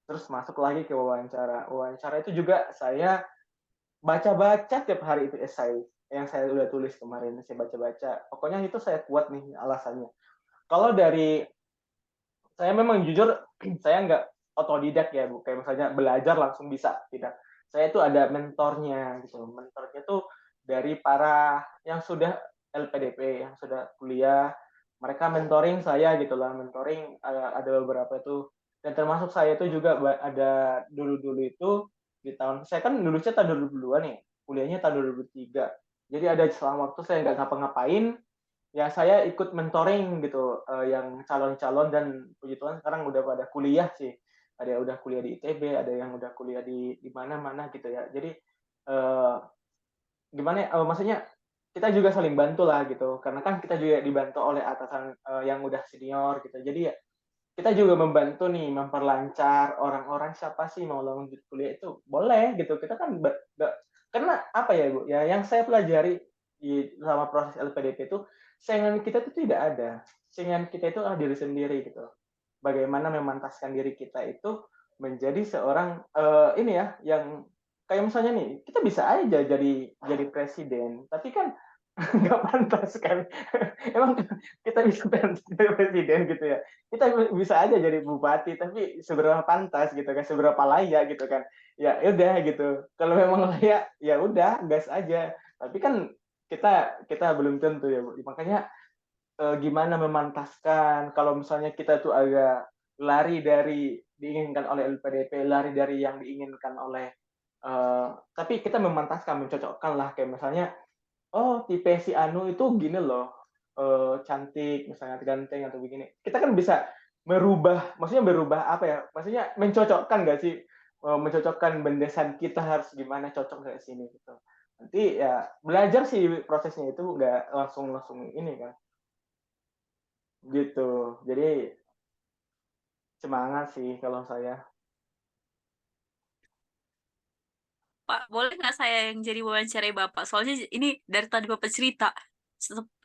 Terus masuk lagi ke wawancara. Wawancara itu juga saya baca-baca tiap hari itu esai yang saya udah tulis kemarin, saya baca-baca. Pokoknya itu saya kuat nih alasannya. Kalau dari saya memang jujur saya nggak otodidak ya Bu, kayak misalnya belajar langsung bisa, tidak. Saya itu ada mentornya gitu. Mentornya tuh dari para yang sudah LPDP, yang sudah kuliah, mereka mentoring saya gitu lah, mentoring ada beberapa itu, dan termasuk saya itu juga ada dulu-dulu itu di tahun saya kan lulusnya tahun 2002 nih, kuliahnya tahun 2003. Jadi ada selang waktu saya nggak ngapa-ngapain, ya saya ikut mentoring gitu yang calon-calon, dan puji Tuhan sekarang udah pada kuliah sih, ada yang udah kuliah di ITB, ada yang udah kuliah di mana-mana gitu ya. Jadi uh, gimana maksudnya kita juga saling bantu lah gitu, karena kan kita juga dibantu oleh atasan yang udah senior gitu. Jadi ya kita juga membantu nih memperlancar orang-orang, siapa sih mau lanjut kuliah itu boleh gitu. Kita kan karena apa ya Bu ya, yang saya pelajari selama proses LPDP itu, saingan kita itu tidak ada. Saingan kita itu adalah diri sendiri gitu. Bagaimana memantaskan diri kita itu menjadi seorang ini ya, yang kayak misalnya nih kita bisa aja jadi presiden, tapi kan nggak pantas kan. Emang kita bisa jadi presiden gitu ya, kita bisa aja jadi bupati, tapi seberapa pantas gitu kan, seberapa layak gitu kan. Ya udah gitu, kalau memang layak ya udah gas aja, tapi kan kita belum tentu ya Bu. Makanya gimana memantaskan kalau misalnya kita tuh agak lari dari diinginkan oleh LPDP, lari dari yang diinginkan oleh tapi kita memantaskan, mencocokkan lah, kayak misalnya oh tipe si Anu itu gini loh, cantik misalnya ganteng atau begini. Kita kan bisa maksudnya berubah apa ya, maksudnya mencocokkan nggak sih, mencocokkan bendesan kita harus gimana cocok nggak sini gitu. Nanti ya belajar sih prosesnya itu nggak langsung langsung ini kan, gitu. Jadi semangat sih kalau saya. Pak, boleh nggak saya yang jadi wawancarai Bapak? Soalnya ini dari tadi Bapak cerita,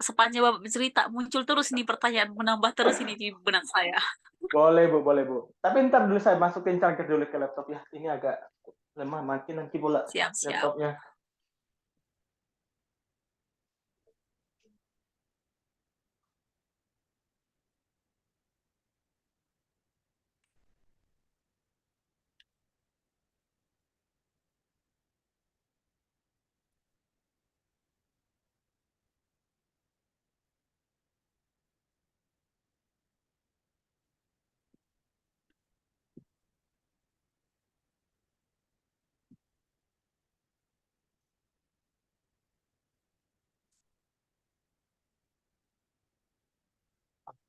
sepanjang Bapak cerita, muncul terus nih pertanyaan, menambah terus ini di benak saya. Boleh Bu, boleh Bu. Tapi ntar dulu saya masukin charger dulu ke laptop ya. Ini agak lemah, mati nanti pula Siap-siap. laptopnya.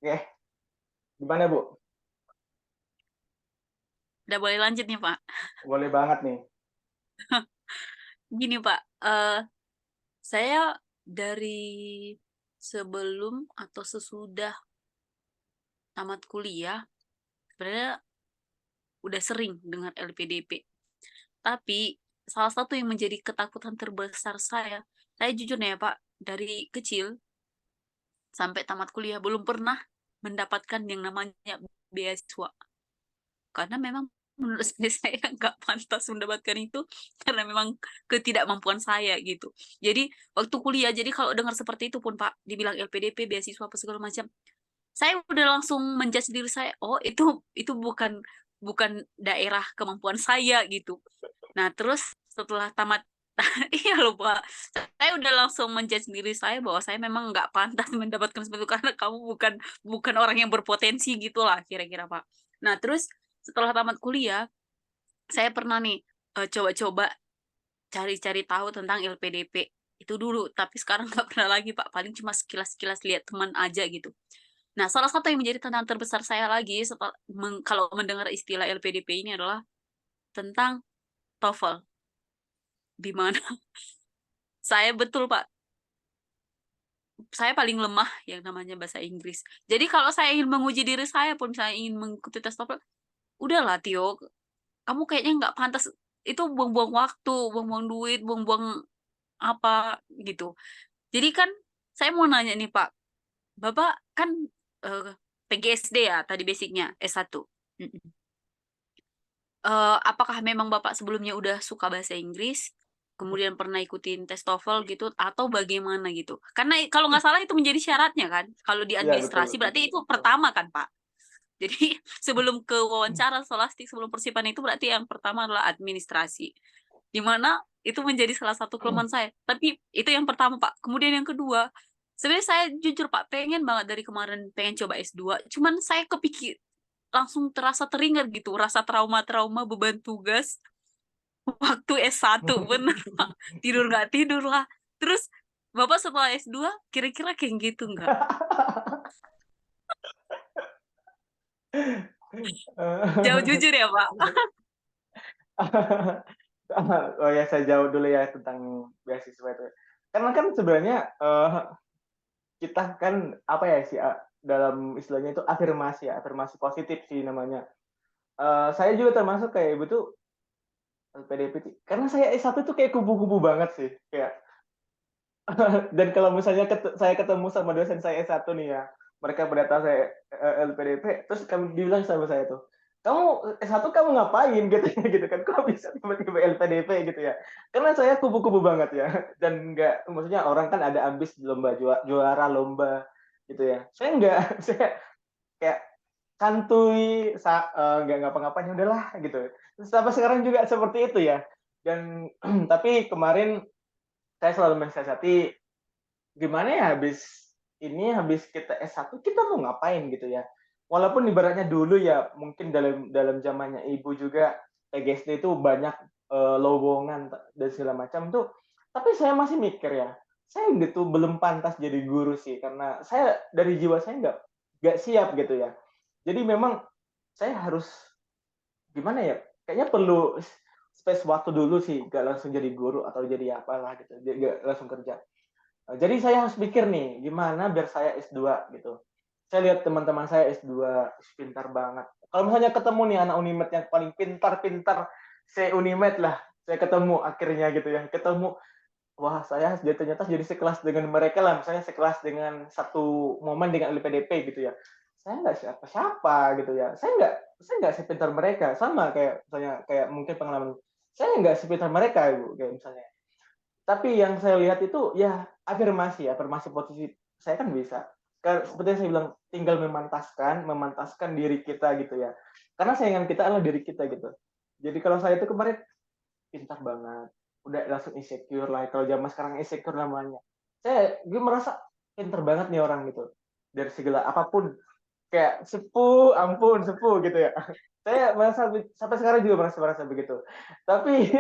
Oke, gimana Bu? Udah boleh lanjut nih, Pak. Boleh banget nih. Gini, Pak. Saya dari sebelum atau sesudah tamat kuliah, sebenarnya udah sering dengar LPDP. Tapi salah satu yang menjadi ketakutan terbesar saya jujur nih ya Pak, dari kecil sampai tamat kuliah belum pernah mendapatkan yang namanya beasiswa. Karena memang menurut saya nggak pantas mendapatkan itu karena memang ketidakmampuan saya gitu. Jadi waktu kuliah, jadi kalau dengar seperti itu pun Pak, dibilang LPDP, beasiswa apa segala macam, saya udah langsung menjudge diri saya, oh itu bukan bukan daerah kemampuan saya gitu. Nah, terus setelah tamat iya loh, Pak. Saya udah langsung menjudge diri saya bahwa saya memang nggak pantas mendapatkan seperti itu karena kamu bukan bukan orang yang berpotensi gitulah kira-kira, Pak. Nah, terus setelah tamat kuliah, saya pernah nih coba-coba cari-cari tahu tentang LPDP itu dulu, tapi sekarang nggak pernah lagi, Pak. Paling cuma sekilas-sekilas lihat teman aja gitu. Nah, salah satu yang menjadi tantangan terbesar saya lagi kalau mendengar istilah LPDP ini adalah tentang TOEFL, di mana saya betul, Pak, saya paling lemah yang namanya bahasa Inggris. Jadi kalau saya ingin menguji diri saya pun, misalnya ingin mengikuti tes TOEFL, udahlah Tio, kamu kayaknya nggak pantas, itu buang-buang waktu, buang-buang duit, buang-buang apa gitu. Jadi kan saya mau nanya nih Pak, Bapak kan PGSD ya tadi basicnya S1. Apakah memang Bapak sebelumnya udah suka bahasa Inggris, kemudian pernah ikutin tes TOEFL gitu, atau bagaimana gitu? Karena kalau nggak salah itu menjadi syaratnya kan, kalau di Iya betul administrasi betul. berarti itu pertama kan Pak. Jadi sebelum ke wawancara scholastic, sebelum persiapan itu berarti yang pertama adalah administrasi. Di mana itu menjadi salah satu kelemahan saya. Tapi itu yang pertama Pak. Kemudian yang kedua, sebenarnya saya jujur Pak pengen banget dari kemarin pengen coba S2, cuman saya kepikir langsung terasa teringat gitu, rasa trauma-trauma beban tugas waktu S1, bener Pak. Tidur nggak tidur lah. Terus Bapak setelah S2 kira-kira kayak gitu nggak? Jauh jujur ya Pak. Oh ya saya jawab dulu ya tentang beasiswa itu. Karena kan sebenarnya kita kan apa ya sih dalam istilahnya itu afirmasi ya, afirmasi positif sih namanya. Saya juga termasuk kayak ibu tuh LPDP karena saya S1 tuh kayak kubu-kubu banget sih. Kayak dan kalau misalnya saya ketemu sama dosen saya S1 nih ya, mereka pada tahu saya LPDP, terus kami bilang sama saya tuh, kamu S1 kamu ngapain gitu gitu kan, kok bisa tiba-tiba LPDP gitu ya? Karena saya kubu-kubu banget ya, dan nggak, maksudnya orang kan ada ambis lomba juara lomba gitu ya. Saya nggak, saya kayak santuy, nggak ngapa-ngapain, ya udahlah gitu. Sampai sekarang juga seperti itu ya. Dan tapi kemarin saya selalu mensiasati gimana ya habis kita S1 kita mau ngapain gitu ya. Walaupun ibaratnya dulu ya mungkin dalam dalam zamannya Ibu juga PGSD itu banyak lowongan dan segala macam tuh. Tapi saya masih mikir ya, saya gitu belum pantas jadi guru sih, karena saya dari jiwa saya nggak siap gitu ya. Jadi memang saya harus gimana ya, kayaknya perlu space waktu dulu sih, nggak langsung jadi guru atau jadi apalah gitu, nggak langsung kerja. Jadi saya harus mikir nih, gimana biar saya S2 gitu. Saya lihat teman-teman saya S2 pintar banget. Kalau misalnya ketemu nih anak Unimed yang paling pintar-pintar se-Unimed lah, saya ketemu akhirnya gitu ya, ketemu, wah saya jadi ternyata jadi sekelas dengan mereka lah, misalnya sekelas dengan satu momen dengan LPDP gitu ya. Saya nggak siapa-siapa gitu ya. Saya nggak sepintar mereka, sama kayak misalnya kayak mungkin pengalaman saya nggak sepintar mereka ibu kayak misalnya. Tapi yang saya lihat itu ya afirmasi, afirmasi positif. Saya kan bisa. Seperti yang saya bilang, tinggal memantaskan diri kita gitu ya. Karena saingan kita adalah diri kita gitu. Jadi kalau saya itu kemarin pintar banget, udah langsung insecure lah. Kalau zaman sekarang insecure namanya. Gue merasa pintar banget nih orang gitu. Dari segala apapun, kayak ampun sepuh gitu ya. Saya merasa sampai sekarang juga merasa begitu. Tapi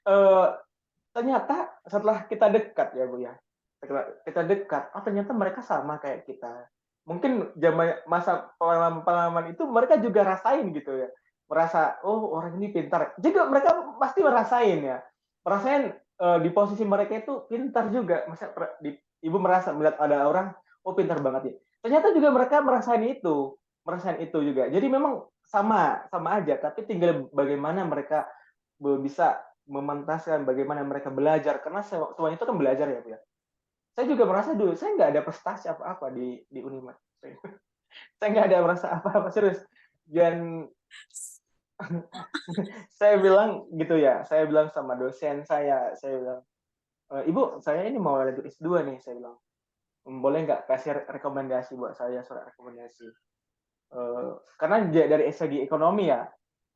eh, ternyata setelah kita dekat ya Bu ya, setelah kita dekat, oh ternyata mereka sama kayak kita. Mungkin zaman masa pengalaman-pengalaman itu mereka juga rasain gitu ya. Merasa, oh orang ini pintar. Juga mereka pasti merasain ya. Merasain di posisi mereka itu pintar juga. Ibu merasa melihat ada orang, oh pintar banget ya. Ternyata juga mereka merasain itu juga. Jadi memang sama aja, tapi tinggal bagaimana mereka bisa memantaskan bagaimana mereka belajar karena semuanya itu kan belajar ya Bu ya. Saya juga merasa dulu saya nggak ada prestasi apa-apa di Unimed. Saya nggak ada merasa apa-apa serius. Dan saya bilang gitu ya, saya bilang sama dosen saya bilang, Ibu saya ini mau lanjut S2 nih, saya bilang, boleh nggak kasih rekomendasi buat saya, surat rekomendasi. Karena dari segi ekonomi ya,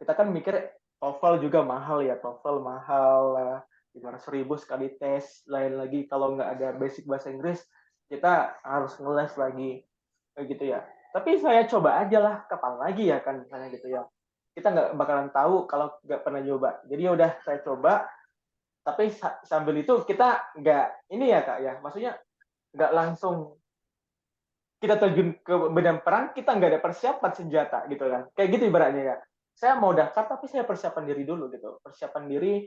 kita kan mikir TOEFL juga mahal ya, TOEFL mahal lah, 500.000 sekali tes, lain lagi kalau nggak ada basic bahasa Inggris, kita harus ngeles lagi, kayak gitu ya. Tapi saya coba aja lah, kapan lagi ya kan, misalnya gitu ya. Kita nggak bakalan tahu kalau nggak pernah coba. Jadi ya udah saya coba, tapi sambil itu kita nggak ini ya kak ya, maksudnya nggak langsung kita terjun ke medan perang, kita nggak ada persiapan senjata gitu kan. Kayak gitu ibaratnya ya. Saya mau daftar tapi saya persiapan diri dulu gitu. Persiapan diri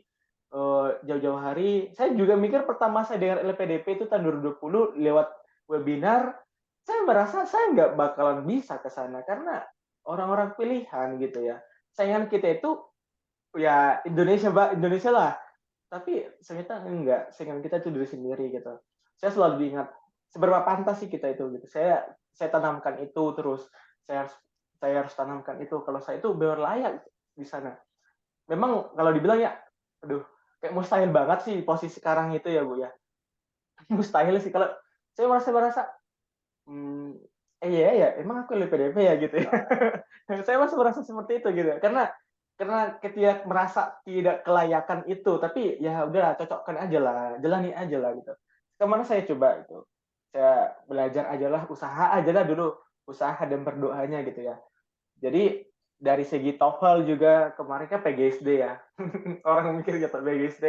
jauh-jauh hari. Saya juga mikir pertama saya dengar LPDP itu tahun 2020 lewat webinar, saya merasa saya nggak bakalan bisa ke sana karena orang-orang pilihan gitu ya. Saingan kita itu ya Indonesia lah, tapi ternyata enggak, saingan kita itu diri sendiri gitu. Saya selalu diingat seberapa pantas sih kita itu gitu. Saya tanamkan itu terus. Saya harus saya harus tanamkan itu kalau saya itu benar layak di sana. Memang kalau dibilang ya, aduh, kayak mustahil banget sih posisi sekarang itu ya Bu ya. Mustahil sih kalau saya merasa iya ya, emang aku LPDP ya gitu ya. Saya masih merasa seperti itu gitu. Karena ketika merasa tidak kelayakan itu, tapi ya udah cocokkan aja lah, jalani aja lah gitu. Kemana saya coba itu, saya belajar aja lah, usaha aja lah dulu, usaha dan berdoanya gitu ya. Jadi dari segi TOEFL juga kemarin kan PGSD ya, orang mikir gitu PGSD.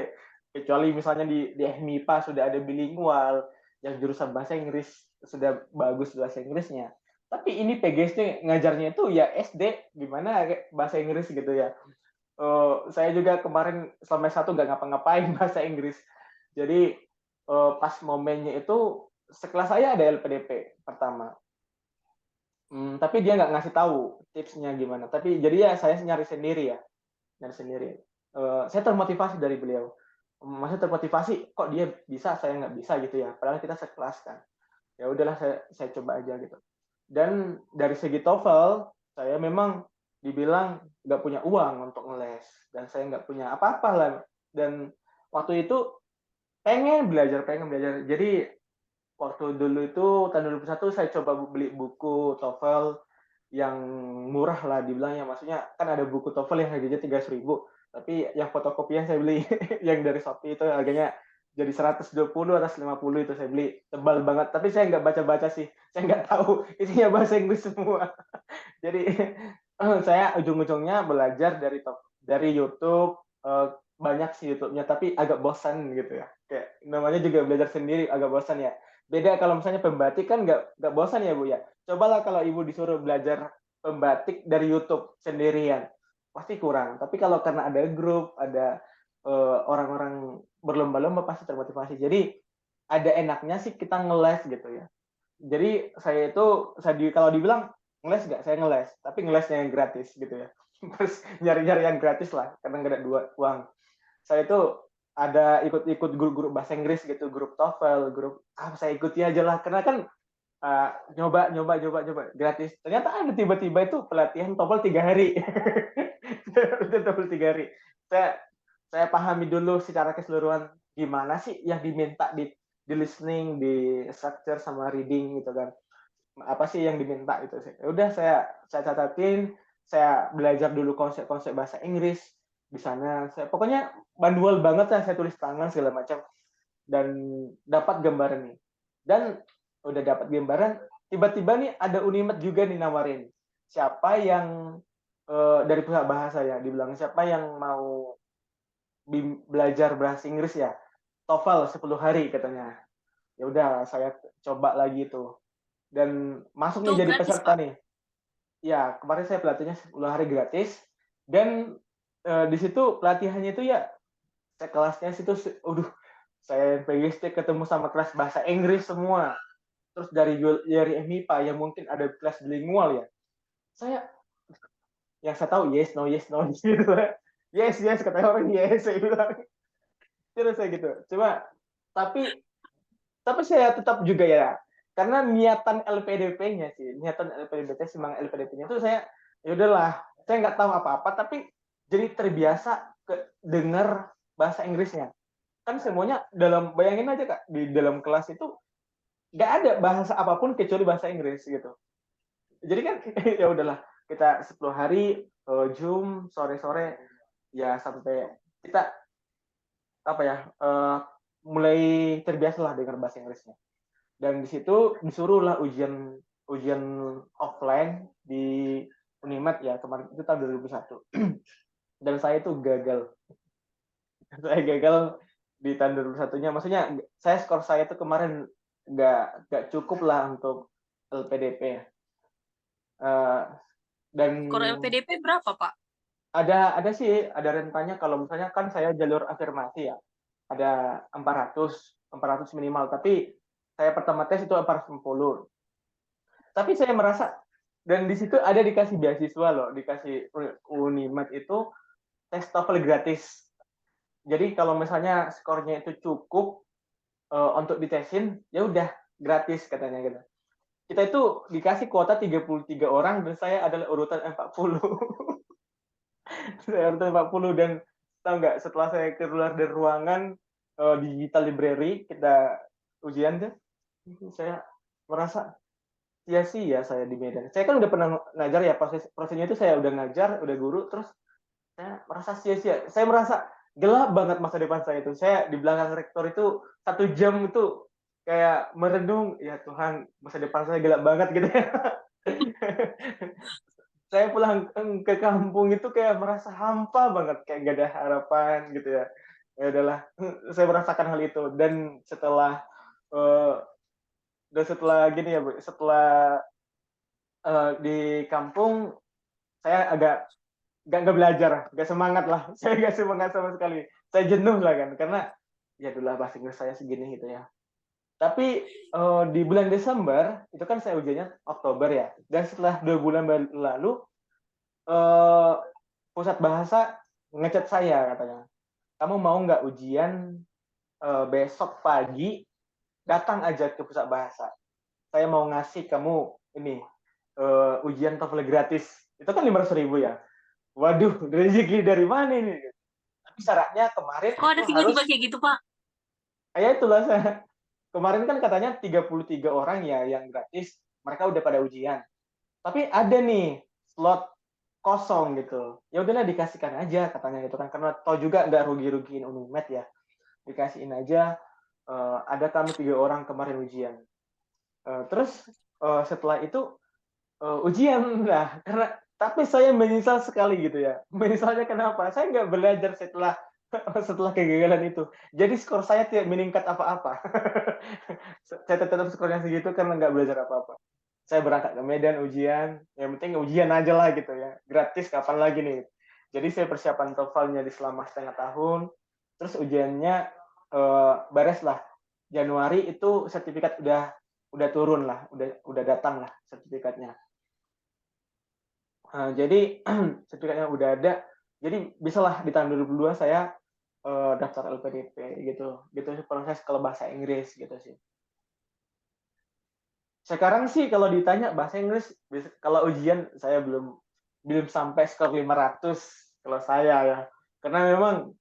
Kecuali misalnya di MIPA sudah ada bilingual, yang jurusan bahasa Inggris sudah bagus bahasa Inggrisnya. Tapi ini PGSD ngajarnya itu ya SD, gimana bahasa Inggris gitu ya. Saya juga kemarin selama satu nggak ngapa-ngapain bahasa Inggris. Jadi pas momennya itu sekelas saya ada LPDP pertama. Tapi dia nggak ngasih tahu tipsnya gimana. Tapi jadi ya saya nyari sendiri ya, nyari sendiri. Saya termotivasi dari beliau. Maksudnya termotivasi, kok dia bisa, saya nggak bisa gitu ya. Padahal kita sekelas kan. Ya udahlah saya coba aja gitu. Dan dari segi TOEFL, saya memang dibilang nggak punya uang untuk ngeles dan saya nggak punya apa-apa lah. Dan waktu itu pengen belajar. Jadi waktu dulu itu tahun 2021 saya coba beli buku TOEFL yang murah lah dibilangnya, maksudnya kan ada buku TOEFL yang harganya 300.000, tapi yang fotokopian saya beli yang dari Shopee itu harganya jadi 120 atau 50 itu saya beli, tebal banget, tapi saya nggak baca-baca sih, saya nggak tahu isinya bahasa Inggris semua. Jadi saya ujung-ujungnya belajar dari YouTube, banyak sih YouTube-nya, tapi agak bosan gitu ya. Kayak namanya juga belajar sendiri agak bosan ya. Beda kalau misalnya pembatik kan nggak bosan ya Bu ya. Cobalah kalau Ibu disuruh belajar pembatik dari YouTube sendirian, pasti kurang. Tapi kalau karena ada grup, ada orang-orang berlomba-lomba pasti termotivasi. Jadi ada enaknya sih kita ngeles gitu ya. Jadi saya itu kalau dibilang ngeles nggak, saya ngeles, tapi ngelesnya yang gratis gitu ya. Terus nyari-nyari yang gratis lah, karena nggak ada uang. Saya itu ada ikut-ikut grup-grup bahasa Inggris gitu, grup TOEFL, grup saya ikuti aja lah karena kan nyoba gratis. Ternyata ada tiba-tiba itu pelatihan TOEFL 3 hari. Itu TOEFL 3 hari. Saya saya pahami dulu secara keseluruhan gimana sih yang diminta di listening, di structure sama reading gitu kan. Apa sih yang diminta itu sih. Ya udah saya catatin, saya belajar dulu konsep-konsep bahasa Inggris di sana. Saya pokoknya manual banget lah, saya tulis tangan segala macam dan dapat gambaran nih. Dan udah dapat gambaran, tiba-tiba nih ada Unimed juga nih nawarin. Siapa yang dari pihak bahasa ya, dibilang siapa yang mau belajar bahasa Inggris ya, TOEFL 10 hari katanya. Ya udah saya coba lagi tuh dan masuk Itu nih jadi gratis, peserta Pak. nih. Ya, kemarin saya pelatihannya 10 hari gratis dan di situ pelatihannya itu ya saya kelasnya situ aduh, saya PGSD ketemu sama kelas bahasa Inggris semua. Terus dari MIPA yang mungkin ada kelas bilingual ya. Saya yang saya tahu yes no yes no gitu. Yes yes kata orang yes saya bilang. Terus saya gitu. Cuma tapi saya tetap juga ya karena niatan LPDP-nya sih, niatan LPDP memang LPDP-nya itu saya ya udahlah, saya nggak tahu apa-apa tapi jadi terbiasa dengar bahasa Inggrisnya. Kan semuanya bayangin aja Kak, di dalam kelas itu nggak ada bahasa apapun kecuali bahasa Inggris gitu. Jadi kan ya udahlah, kita 10 hari Zoom sore-sore ya sampai kita apa ya mulai terbiasa lah dengan bahasa Inggrisnya. Dan di situ disuruhlah ujian ujian offline di Unimed ya kemarin itu tahun 2021. Dan saya itu gagal. Saya gagal di tahun 2021-nya. Maksudnya skor saya itu kemarin nggak cukup lah untuk LPDP. Dan Skor LPDP berapa, Pak? ada sih ada rentanya kalau misalnya kan saya jalur afirmasi ya. Ada 400 minimal, tapi saya pertama tes itu 450. Tapi saya merasa dan di situ ada dikasih beasiswa loh, dikasih Unimed itu tes TOEFL gratis. Jadi kalau misalnya skornya itu cukup untuk ditesin, ya udah gratis katanya gitu. Kita itu dikasih kuota 33 orang dan saya adalah urutan 40. Saya urutan 40 dan tahu nggak setelah saya keluar dari ruangan digital library kita ujian tuh, saya merasa sia-sia saya di Medan. Saya kan udah pernah ngajar ya, prosesnya itu saya udah ngajar, udah guru, terus saya merasa sia-sia. Saya merasa gelap banget masa depan saya itu. Saya di belakang rektor itu 1 jam itu kayak merenung, ya Tuhan, masa depan saya gelap banget gitu ya. Saya pulang ke kampung itu kayak merasa hampa banget, kayak gak ada harapan gitu ya. Ya udahlah, saya merasakan hal itu dan uh, setelah gini ya Bu, setelah di kampung saya agak nggak belajar, nggak semangat lah. Saya nggak semangat sama sekali. Saya jenuh lah kan, karena ya dulu bahasa Inggris saya segini gitu ya. Tapi di bulan Desember itu kan saya ujiannya Oktober ya. Dan setelah 2 bulan lalu uh, pusat bahasa ngechat saya katanya, kamu mau nggak ujian besok pagi datang aja ke pusat bahasa. Saya mau ngasih kamu ini ujian TOEFL gratis. Itu kan 500.000 ya. Waduh, rezeki dari mana ini? Tapi syaratnya kemarin Kok itu ada harus, tiba-tiba kayak gitu, Pak? ya itulah saya. Kemarin kan katanya 33 orang ya yang gratis, mereka udah pada ujian. Tapi ada nih slot kosong gitu. Ya udahlah dikasihkan aja katanya gitu kan, karena tau juga nggak rugi-rugiin Unimed ya. Dikasihin aja, ada kami 3 orang kemarin ujian. Terus setelah itu ujian lah karena tapi saya menyesal sekali gitu ya. Menyesalnya kenapa? Saya nggak belajar setelah setelah kegagalan itu. Jadi skor saya tidak meningkat apa-apa. Saya tetap skornya segitu karena nggak belajar apa-apa. Saya berangkat ke Medan ujian, yang penting ujian aja lah gitu ya. Gratis kapan lagi nih. Jadi saya persiapan TOEFL-nya di selama setengah tahun, terus ujiannya beres lah. Januari itu sertifikat udah turun lah, udah datang lah sertifikatnya. Jadi sertifikatnya udah ada, jadi bisalah di tahun 2002 saya daftar LPDP gitu. Gitu sih proses kalau bahasa Inggris gitu sih. Sekarang sih kalau ditanya bahasa Inggris, kalau ujian saya belum sampai skor 500 kalau saya ya. Karena memang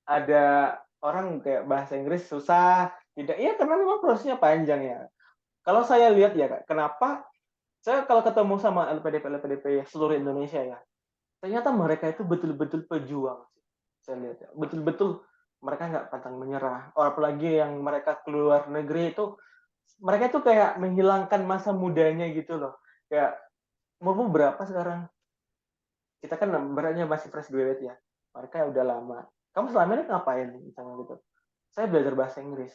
ada orang kayak bahasa Inggris susah, tidak ya karena memang prosesnya panjang ya. Kalau saya lihat ya Kak, kenapa saya kalau ketemu sama LPDP-LPDP seluruh Indonesia ya, ternyata mereka itu betul-betul pejuang. Saya lihat ya, betul-betul mereka nggak pantang menyerah. Oh, apalagi yang mereka keluar negeri itu, mereka itu kayak menghilangkan masa mudanya gitu loh. Kayak umurmu berapa sekarang? Kita kan beratnya masih fresh graduate ya. Mereka udah lama. Kamu selama ini ngapain? Misalnya gitu. Saya belajar bahasa Inggris.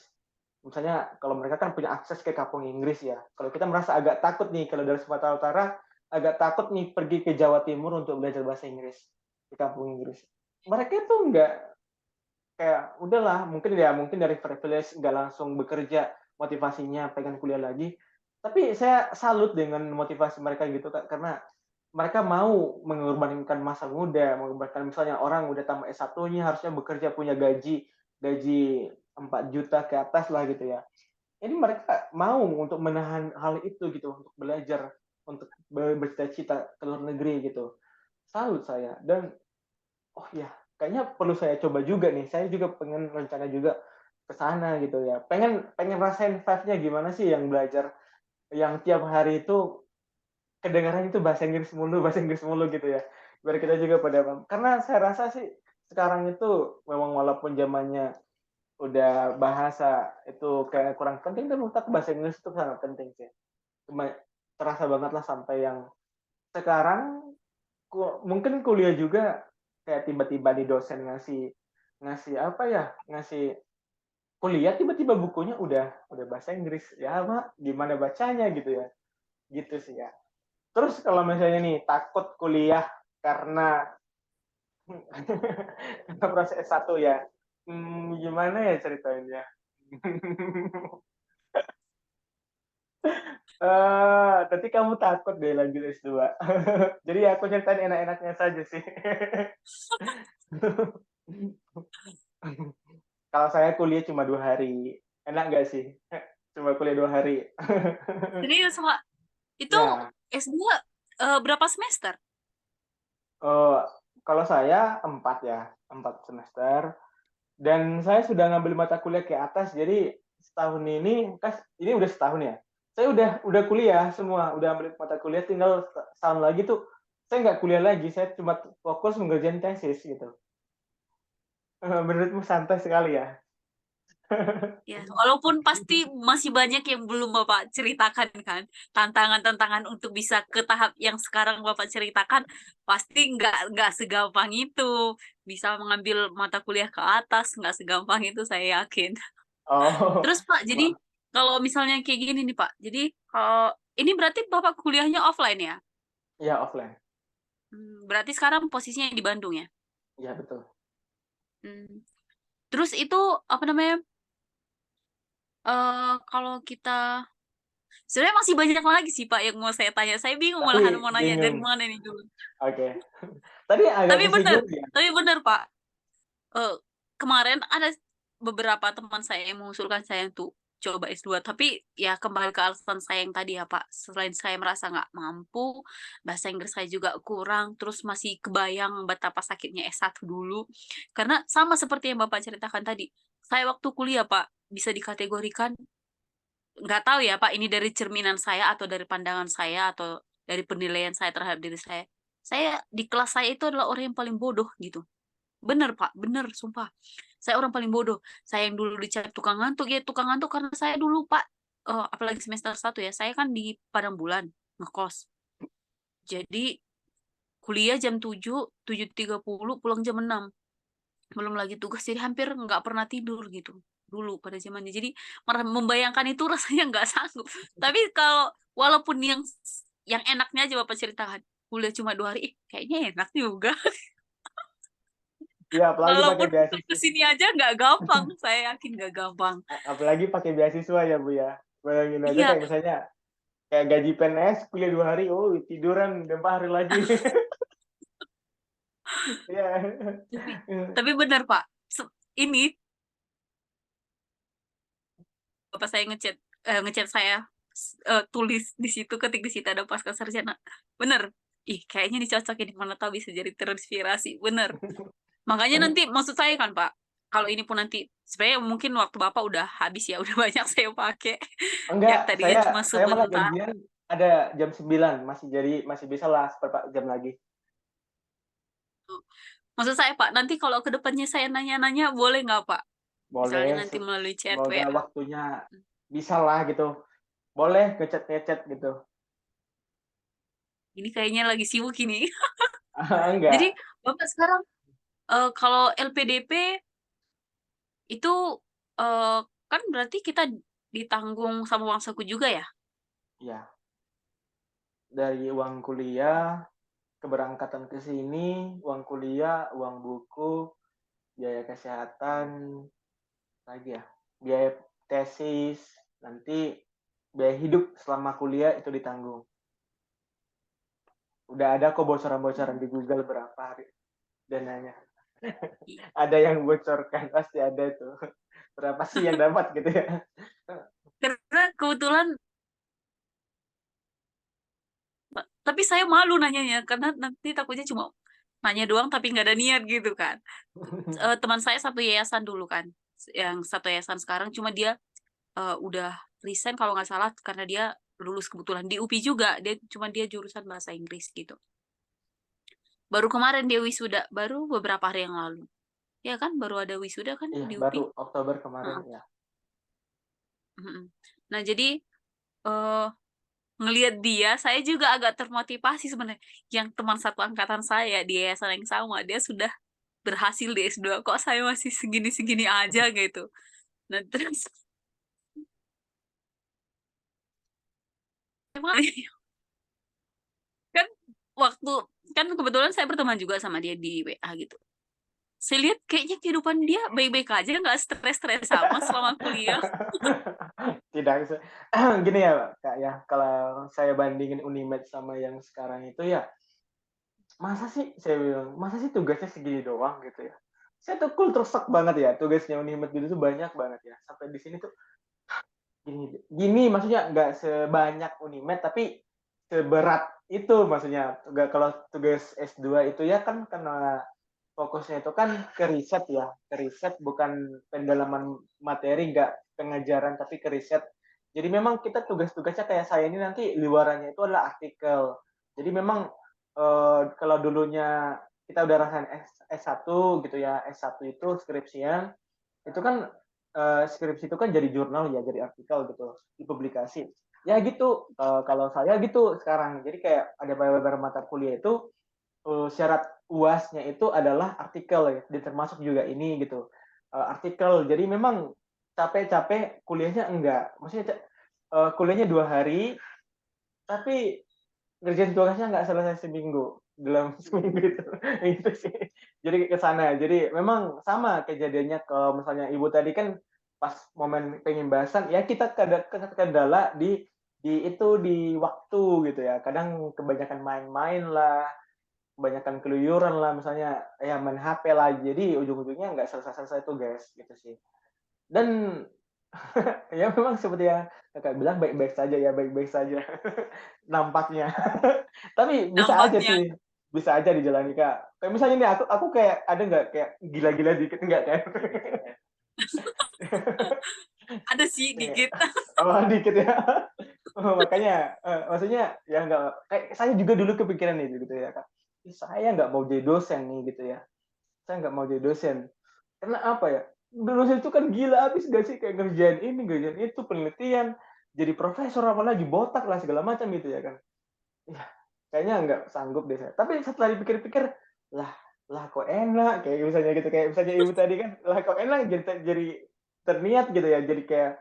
Misalnya kalau mereka kan punya akses ke kampung Inggris ya. Kalau kita merasa agak takut nih kalau dari Sumatera Utara, agak takut nih pergi ke Jawa Timur untuk belajar bahasa Inggris di kampung Inggris. Mereka itu enggak kayak udahlah mungkin dari privilege nggak langsung bekerja motivasinya pengen kuliah lagi, tapi saya salut dengan motivasi mereka gitu Kak, karena mereka mau mengorbankan masa muda, mengorbankan misalnya orang udah tamat S1-nya harusnya bekerja punya gaji gaji 4 juta ke atas lah gitu ya. Ini mereka mau untuk menahan hal itu gitu, untuk belajar, untuk bercita-cita ke luar negeri gitu. Salut saya dan oh ya, kayaknya perlu saya coba juga nih. Saya juga pengen rencana juga ke sana gitu ya. Pengen pengen rasain vibe-nya gimana sih yang belajar yang tiap hari itu kedengaran itu bahasa Inggris mulu gitu ya. Biar kita juga pada paham. Karena saya rasa sih sekarang itu memang walaupun zamannya udah bahasa itu kayak kurang penting, dan menurut aku bahasa Inggris itu sangat penting sih. Cuma terasa banget lah sampai yang sekarang mungkin kuliah juga kayak tiba-tiba di dosen ngasih ngasih apa ya, ngasih kuliah tiba-tiba bukunya udah bahasa Inggris. Ya, Mak, gimana bacanya gitu ya. Gitu sih ya. Terus kalau misalnya nih takut kuliah karena karena proses S1 ya. Gimana ya ceritanya? Nanti kamu takut deh lanjut S2. Jadi aku ceritain enak-enaknya saja sih. Kalau saya kuliah cuma 2 hari. Enak nggak sih? Cuma kuliah 2 hari. Serius, Pak? Itu Ya, S2 berapa semester? eh, kalau saya 4 ya, 4 semester. Dan saya sudah ngambil mata kuliah ke atas, jadi setahun ini, ini udah setahun ya. Saya udah kuliah semua, udah ambil mata kuliah, tinggal setahun lagi tuh saya nggak kuliah lagi, saya cuma fokus mengerjain tesis gitu. Menurutmu santai sekali ya? Ya, walaupun pasti masih banyak yang belum Bapak ceritakan kan, tantangan-tantangan untuk bisa ke tahap yang sekarang Bapak ceritakan, pasti nggak segampang itu. Bisa mengambil mata kuliah ke atas, nggak segampang itu saya yakin. Oh, Terus Pak, jadi kalau misalnya kayak gini nih Pak, jadi kalau ini berarti Bapak kuliahnya offline ya? ya offline. Berarti sekarang posisinya di Bandung ya? Ya betul. Hmm. Terus itu apa namanya? Kalau kita sebenarnya masih banyak lagi sih Pak yang mau saya tanya. Saya bingung malahan Tapi mau nanya dari bingung. mana nih dulu. Oke. Tadi agak Tapi benar, kesinggung ya. tapi benar Pak. Eh, Kemarin ada beberapa teman saya yang mengusulkan saya untuk coba S2. Tapi ya kembali ke alasan saya yang tadi ya Pak. Selain saya merasa nggak mampu, bahasa Inggris saya juga kurang, terus masih kebayang betapa sakitnya S1 dulu. Karena sama seperti yang Bapak ceritakan tadi. Saya waktu kuliah Pak, bisa dikategorikan nggak tahu ya Pak, ini dari cerminan saya atau dari pandangan saya atau dari penilaian saya terhadap diri saya. Saya di kelas saya itu adalah orang yang paling bodoh gitu. Bener Pak, bener sumpah. Saya orang paling bodoh. Saya yang dulu dicap tukang ngantuk ya tukang ngantuk karena saya dulu Pak, apalagi semester 1 ya, saya kan di Padang Bulan ngekos. Jadi kuliah jam 7, 7.30 pulang jam 6. belum lagi tugas, jadi hampir nggak pernah tidur gitu, dulu pada zamannya. Jadi, membayangkan itu rasanya nggak sanggup. Tapi kalau walaupun yang enaknya aja Bapak ceritakan, kuliah cuma 2 hari, ih kayaknya enak juga. Iya, apalagi pakai Walaupun ke beasiswa. sini aja nggak gampang, saya yakin nggak gampang. Apalagi pakai beasiswa ya Bu ya. Bayangin aja Iya, kayak misalnya kayak gaji PNS kuliah 2 hari, oh tiduran 4 hari lagi. Iya. tapi tapi benar Pak, ini bapak saya ngechat saya, tulis di situ, ketik di situ ada pasca sarjana. Bener, ih kayaknya nih cocok ini, mana tahu bisa jadi terinspirasi, bener. Makanya nanti maksud saya kan Pak, kalau ini pun nanti sebenarnya mungkin waktu Bapak udah habis ya, udah banyak saya pakai. Yang Enggak, tadinya cuma saya malah sebentar. janjian ada jam 9, masih bisa lah seperempat jam lagi. Maksud saya Pak, nanti kalau ke depannya saya nanya-nanya boleh nggak Pak? Misalnya Boleh, nanti melalui chat semoga WA. waktunya bisa lah gitu. Boleh ngechat-ngechat gitu. Ini kayaknya lagi sibuk ini. Jadi Enggak, Bapak sekarang kalau LPDP itu kan berarti kita ditanggung sama uang saku juga ya? ya dari uang kuliah, keberangkatan ke sini, uang kuliah, uang buku, biaya kesehatan, lagi ya, biaya tesis, nanti biaya hidup selama kuliah itu ditanggung. Udah ada kok bocoran-bocoran Hmm. di Google berapa hari dananya. I- Ada yang bocorkan, pasti ada itu. Berapa sih yang dapat gitu ya. Karena kebetulan, tapi saya malu nanyanya karena nanti takutnya cuma nanya doang tapi nggak ada niat gitu kan. Teman saya satu yayasan dulu kan, yang satu yayasan sekarang cuma dia udah resign kalau nggak salah karena dia lulus kebetulan di UPI juga, dia jurusan bahasa Inggris gitu. Baru kemarin dia wisuda, baru beberapa hari yang lalu. Ya kan, baru ada wisuda kan Iya, di baru UPI. Oktober kemarin Heeh, ya. mhm. Nah, jadi eh ngelihat dia, saya juga agak termotivasi sebenarnya. Yang teman satu angkatan saya di yayasan yang sama, dia sudah berhasil di S2, kok saya masih segini-segini aja gitu. Nah, terus emang kan waktu kan kebetulan saya berteman juga sama dia di WA gitu. Saya lihat kayaknya kehidupan dia baik-baik aja, nggak stres-stres sama selama kuliah. Tidak bisa. Gini ya, Kak ya, kalau saya bandingin Unimed sama yang sekarang itu ya, masa sih saya bilang, masa sih tugasnya segini doang gitu ya. Saya tuh culture shock banget ya, tugasnya Unimed gitu tuh banyak banget ya. Sampai di sini tuh gini, gini maksudnya nggak sebanyak Unimed tapi seberat itu maksudnya. Nggak, kalau tugas S2 itu ya kan karena fokusnya itu kan ke riset ya, ke riset bukan pendalaman materi, nggak pengajaran tapi ke riset. Jadi memang kita tugas-tugasnya kayak saya ini nanti luarannya itu adalah artikel. Jadi memang kalau dulunya kita udah rasain S1 gitu ya, S1 itu skripsian, itu kan skripsi itu kan jadi jurnal ya, jadi artikel gitu, dipublikasi. Ya gitu, kalau saya gitu sekarang. Jadi kayak ada beberapa mata kuliah itu syarat UASnya itu adalah artikel ya, dan termasuk juga ini gitu. Artikel. Jadi memang capek-capek kuliahnya enggak. Maksudnya kuliahnya 2 hari, tapi ngerjain tugasnya nggak selesai seminggu dalam seminggu itu. Itu sih. Jadi ke sana. Jadi memang sama kejadiannya kalau misalnya ibu tadi kan pas momen pengen bahasan ya kita kendala di waktu gitu ya. Kadang kebanyakan main-main lah, kebanyakan keluyuran lah, misalnya ya main HP lah, jadi ujung-ujungnya nggak selesai-selesai tugas gitu sih. Dan ya memang seperti yang kakak bilang, baik-baik saja ya, baik-baik saja. Nampaknya. Tapi bisa aja Nampaknya sih, bisa aja dijalani kak. Kayak misalnya nih aku kayak ada nggak kayak gila-gila dikit enggak kan? ada sih Kayak, dikit. oh dikit ya. Oh, makanya maksudnya ya nggak, kayak saya juga dulu kepikiran itu gitu ya kak. Saya nggak mau jadi dosen nih gitu ya. Saya nggak mau jadi dosen. Karena apa ya? Dosen itu kan gila habis gak sih, kayak ngerjain ini, ngerjain itu, penelitian, jadi profesor apalagi botak lah segala macam gitu ya kan. Ya, kayaknya nggak sanggup deh saya. Tapi setelah dipikir-pikir, lah lah kok enak kayak misalnya gitu, kayak misalnya ibu tadi kan, lah kok enak jadi terniat gitu ya, jadi kayak,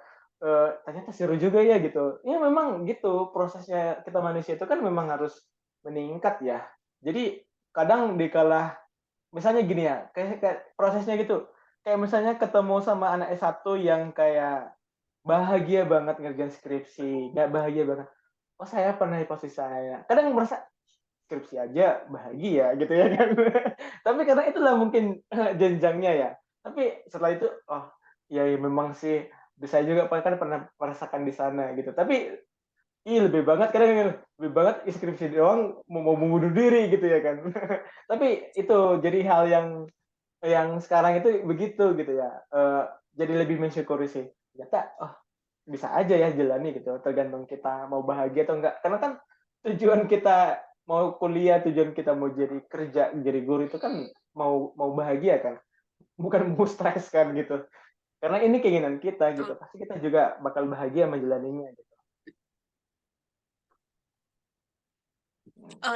ternyata seru juga ya gitu. Ya memang gitu prosesnya kita manusia itu kan memang harus meningkat ya. Jadi kadang dikala misalnya gini ya, kayak prosesnya gitu, kayak misalnya ketemu sama anak S1 yang kayak bahagia banget ngerjain skripsi, nggak bahagia banget, "Oh saya pernah di posisi saya." Kadang merasa, skripsi aja bahagia gitu ya kan. Tapi karena itulah mungkin jenjangnya ya. Tapi setelah itu, oh ya, ya memang sih saya juga kan pernah merasakan di sana gitu. Tapi lebih banget kadang lebih banget skripsi doang mau bunuh diri gitu ya kan. Tapi itu jadi hal yang sekarang itu begitu gitu ya. Jadi lebih mensyukuri sih. Ternyata oh bisa aja ya jalani gitu, tergantung kita mau bahagia atau enggak. Karena kan tujuan kita mau kuliah, tujuan kita mau jadi kerja, jadi guru itu kan mau mau bahagia kan, bukan mau stres kan gitu. Karena ini keinginan kita gitu, Betul. pasti kita juga bakal bahagia menjalaninya gitu.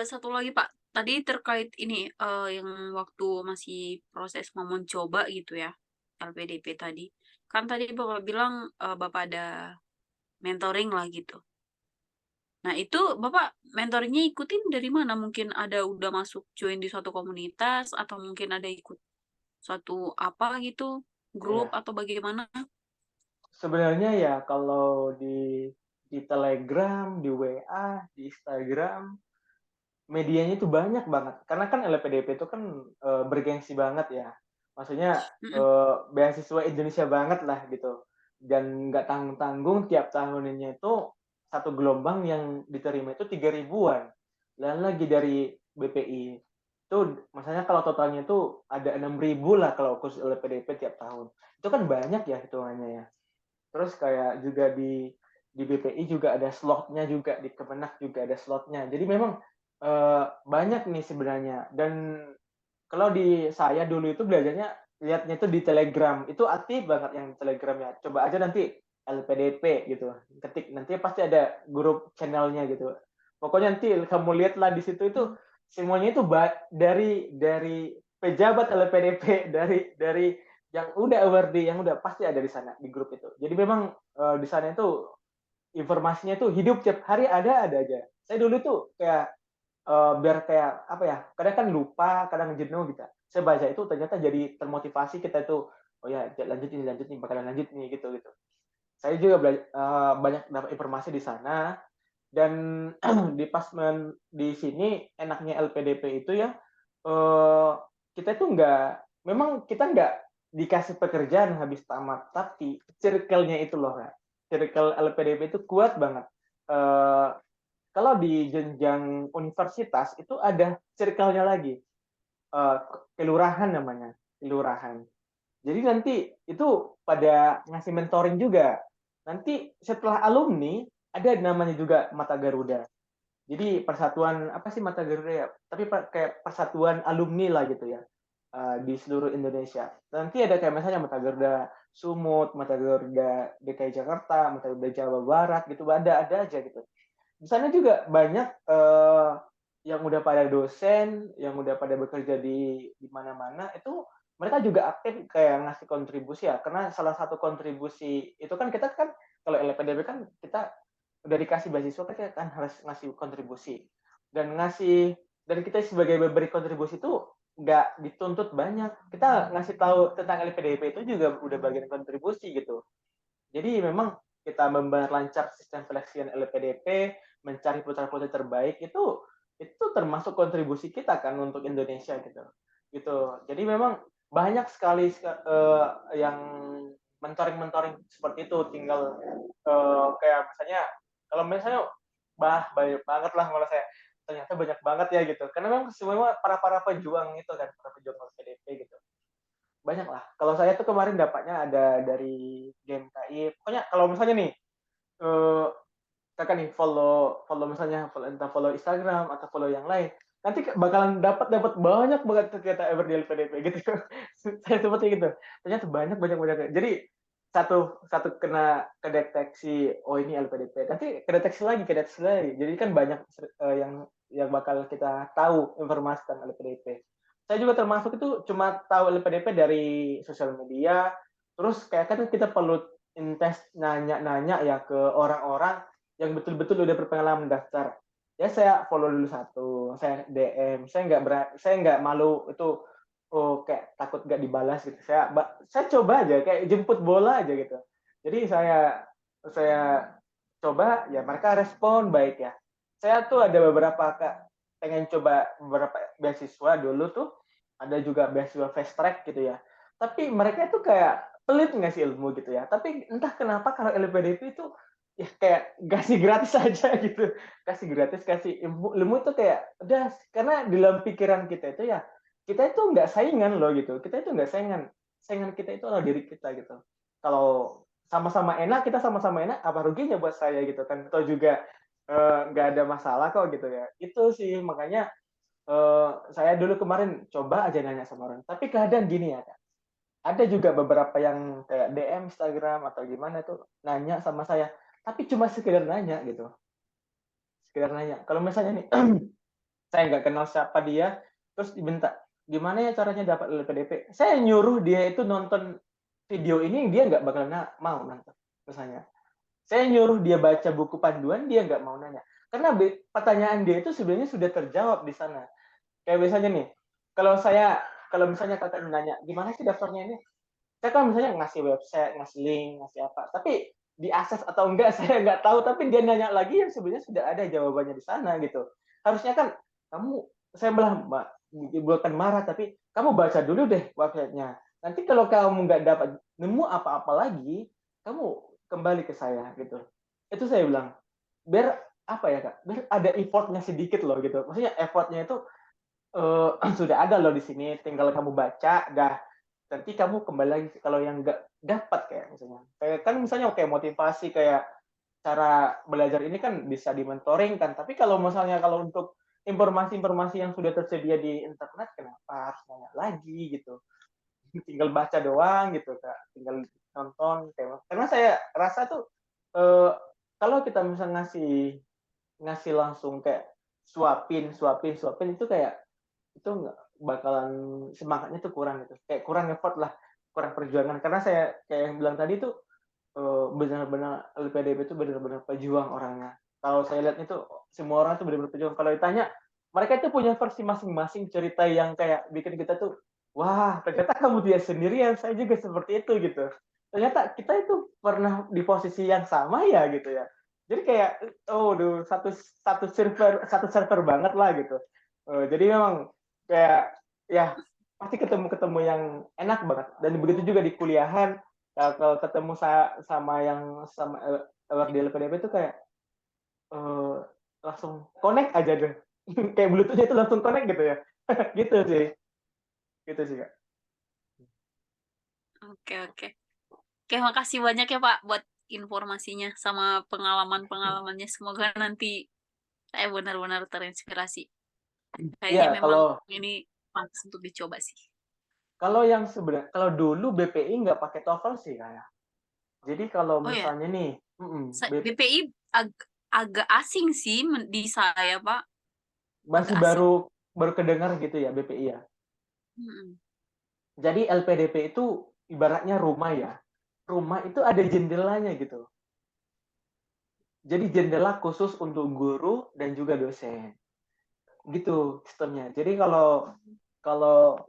Satu lagi Pak, tadi terkait ini, yang waktu masih proses mau mencoba gitu ya, LPDP tadi. Kan tadi Bapak bilang, Bapak ada mentoring lah gitu. Nah itu Bapak mentoringnya ikutin dari mana? Mungkin ada udah masuk join di suatu komunitas atau mungkin ada ikut suatu apa gitu, grup Ya, atau bagaimana? sebenarnya ya kalau di Telegram, di WA, di Instagram, medianya itu banyak banget. Karena kan LPDP itu kan, bergengsi banget ya. Maksudnya, Mhm. beasiswa Indonesia banget lah gitu. Dan nggak tanggung-tanggung tiap tahunnya itu satu gelombang yang diterima itu 3 ribuan. Dan lagi dari BPI. Itu maksudnya kalau totalnya itu ada 6 ribu lah kalau khusus LPDP tiap tahun. Itu kan banyak ya hitungannya ya. Terus kayak juga di BPI juga ada slotnya juga, di Kemenak juga ada slotnya. Jadi memang, banyak nih sebenarnya dan kalau di saya dulu itu belajarnya lihatnya itu di Telegram, itu aktif banget yang Telegram ya. Coba aja nanti LPDP gitu, ketik nanti pasti ada grup channelnya gitu. Pokoknya nanti kamu lihatlah di situ itu semuanya itu dari pejabat LPDP, dari yang udah awardee, yang udah pasti ada di sana di grup itu. Jadi memang di sana itu informasinya itu hidup tiap hari ada aja. Saya dulu tuh kayak biar kayak apa ya, kadang kan lupa, kadang jenuh gitu. Saya baca itu ternyata jadi termotivasi kita itu, "Oh ya, lanjut nih, bakalan lanjut nih," gitu. Saya juga banyak dapat informasi di sana dan di pas di sini enaknya LPDP itu ya, eee, kita itu memang kita nggak dikasih pekerjaan habis tamat, tapi circle-nya itu loh, Kak. Circle LPDP itu kuat banget. Eee, Kalau di jenjang universitas itu ada circle-nya lagi, eee, kelurahan namanya, kelurahan. Jadi nanti itu pada ngasih mentoring juga. Nanti setelah alumni, ada namanya juga Mata Garuda. Jadi persatuan apa sih Mata Garuda ya? Tapi kayak persatuan alumni lah gitu ya, di seluruh Indonesia. Nanti ada kayak misalnya Mata Garuda Sumut, Mata Garuda DKI Jakarta, Mata Garuda Jawa Barat gitu, ada aja gitu. Di sana juga banyak, yang udah pada dosen, yang udah pada bekerja di mana-mana, itu mereka juga aktif kayak ngasih kontribusi ya, karena salah satu kontribusi itu kan kita kan kalau LPDP kan kita udah dikasih beasiswa kan kita kan harus ngasih kontribusi. Dan kita sebagai memberi kontribusi itu nggak dituntut banyak, kita ngasih tahu tentang LPDP itu juga udah bagian kontribusi gitu. Jadi memang kita memperlancar sistem seleksian LPDP, mencari putra-putri terbaik itu termasuk kontribusi kita kan untuk Indonesia gitu. Gitu. Jadi memang banyak sekali yang mentoring-mentoring seperti itu tinggal kayak misalnya kalau misalnya banyak banget lah kalau saya ternyata banyak banget ya gitu. Karena memang semua para pejuang itu kan, para pejuang LPDP gitu. Banyak lah. Kalau saya tuh kemarin dapatnya ada dari GMKI. Pokoknya kalau misalnya nih, eh, Kakak nih follow misalnya entah follow Instagram atau follow yang lain, nanti bakalan dapat dapat banyak banget ternyata Everdell PDP gitu. Saya seperti gitu. Ternyata banyak banyak banyak. Jadi satu satu kena kedeteksi oh ini LPDP, nanti kedeteksi lagi. Jadi kan banyak yang bakal kita tahu informasi tentang LPDP. saya juga termasuk itu cuma tahu LPDP dari sosial media, terus kayak kan kita perlu intens nanya-nanya ya ke orang-orang yang betul-betul udah berpengalaman daftar. Ya saya follow dulu satu, saya DM, saya nggak malu itu, oh kayak takut nggak dibalas gitu. Saya coba aja kayak jemput bola aja gitu. Jadi saya coba ya mereka respon baik ya. Saya tuh ada beberapa pengen coba beberapa beasiswa dulu tuh, ada juga beasiswa fast track gitu ya. Tapi mereka itu kayak pelit ngasih ilmu gitu ya. Tapi entah kenapa kalau LPDP itu ya kayak kasih gratis aja gitu. Kasih gratis, kasih ilmu, ilmu itu kayak udah karena di dalam pikiran kita itu ya kita itu nggak saingan loh gitu. Kita itu nggak saingan. Saingan kita itu adalah diri kita gitu. Kalau sama-sama enak, kita sama-sama enak, apa ruginya buat saya gitu kan. Atau juga nggak ada masalah kok gitu ya. Itu sih makanya saya dulu kemarin coba aja nanya sama orang. Tapi kadang gini ya, Kak, ada juga beberapa yang kayak DM Instagram atau gimana tuh nanya sama saya, tapi cuma sekedar nanya gitu, sekedar nanya. Kalau misalnya nih saya nggak kenal siapa dia, terus diminta, "Gimana ya caranya dapat LPDP?" Saya nyuruh dia itu nonton video ini, dia nggak bakal mau nonton, misalnya. Saya nyuruh dia baca buku panduan, dia nggak mau nanya. Karena pertanyaan dia itu sebenarnya sudah terjawab di sana. Kayak misalnya nih, kalau misalnya Kakak nanya, "Gimana sih daftarnya ini?" Saya kan misalnya ngasih website, ngasih link, ngasih apa, tapi diakses atau enggak saya nggak tahu, tapi dia nanya lagi yang sebenarnya sudah ada jawabannya di sana gitu. Harusnya kan kamu saya malah bukan marah, tapi kamu baca dulu deh websitenya. Nanti kalau kamu nggak dapat nemu apa-apa lagi, kamu kembali ke saya gitu. Itu saya bilang, biar apa ya Kak, biar ada effortnya sedikit loh gitu. Maksudnya effortnya itu sudah ada loh di sini, tinggal kamu baca, dah nanti kamu kembali lagi kalau yang nggak dapat kayak misalnya. Kayak kan misalnya kayak motivasi kayak cara belajar ini kan bisa di-mentoring kan, tapi kalau misalnya kalau untuk informasi-informasi yang sudah tersedia di internet, kenapa harus nanya lagi gitu. Tinggal baca doang gitu, Kak, tinggal nonton kayak karena saya rasa tuh, eee, kalau kita misal ngasih ngasih langsung kayak suapin suapin suapin itu kayak itu nggak bakalan semangatnya tuh kurang gitu, kayak kurang effort lah, kurang perjuangan. Karena saya kayak yang bilang tadi tuh, benar-benar LPDP itu benar-benar pejuang orangnya. Kalau saya lihat itu semua orang tuh benar-benar pejuang. Kalau ditanya, mereka itu punya versi masing-masing cerita yang kayak bikin kita tuh, "Wah, ternyata kamu tidak sendirian, saya juga seperti itu," gitu. Ternyata kita itu pernah di posisi yang sama ya, gitu ya. Jadi kayak, oh, duh, satu server banget lah gitu. Jadi memang kayak, ya pasti ketemu-ketemu yang enak banget dan begitu juga di kuliahan. Kalau ketemu sama yang sama award di LPDP itu kayak, eee, langsung connect aja deh. Kayak Bluetooth-nya itu langsung connect gitu ya. Gitu sih, Kak. Oke, oke. Oke, makasih banyak ya Pak buat informasinya sama pengalaman-pengalamannya. Semoga nanti saya benar-benar terinspirasi. Iya, Kayaknya memang ini pantas untuk dicoba sih. kalau dulu BPI nggak pakai TOEFL sih, Kak, ya. Jadi kalau Oh ya, misalnya nih mhm, BPI agak asing sih di saya Pak, masih agak asing. baru baru kedengar gitu ya BPI ya. Mhm. Jadi LPDP itu ibaratnya rumah ya. Rumah itu ada jendelanya gitu. Jadi jendela khusus untuk guru dan juga dosen. Gitu sistemnya. Jadi kalau kalau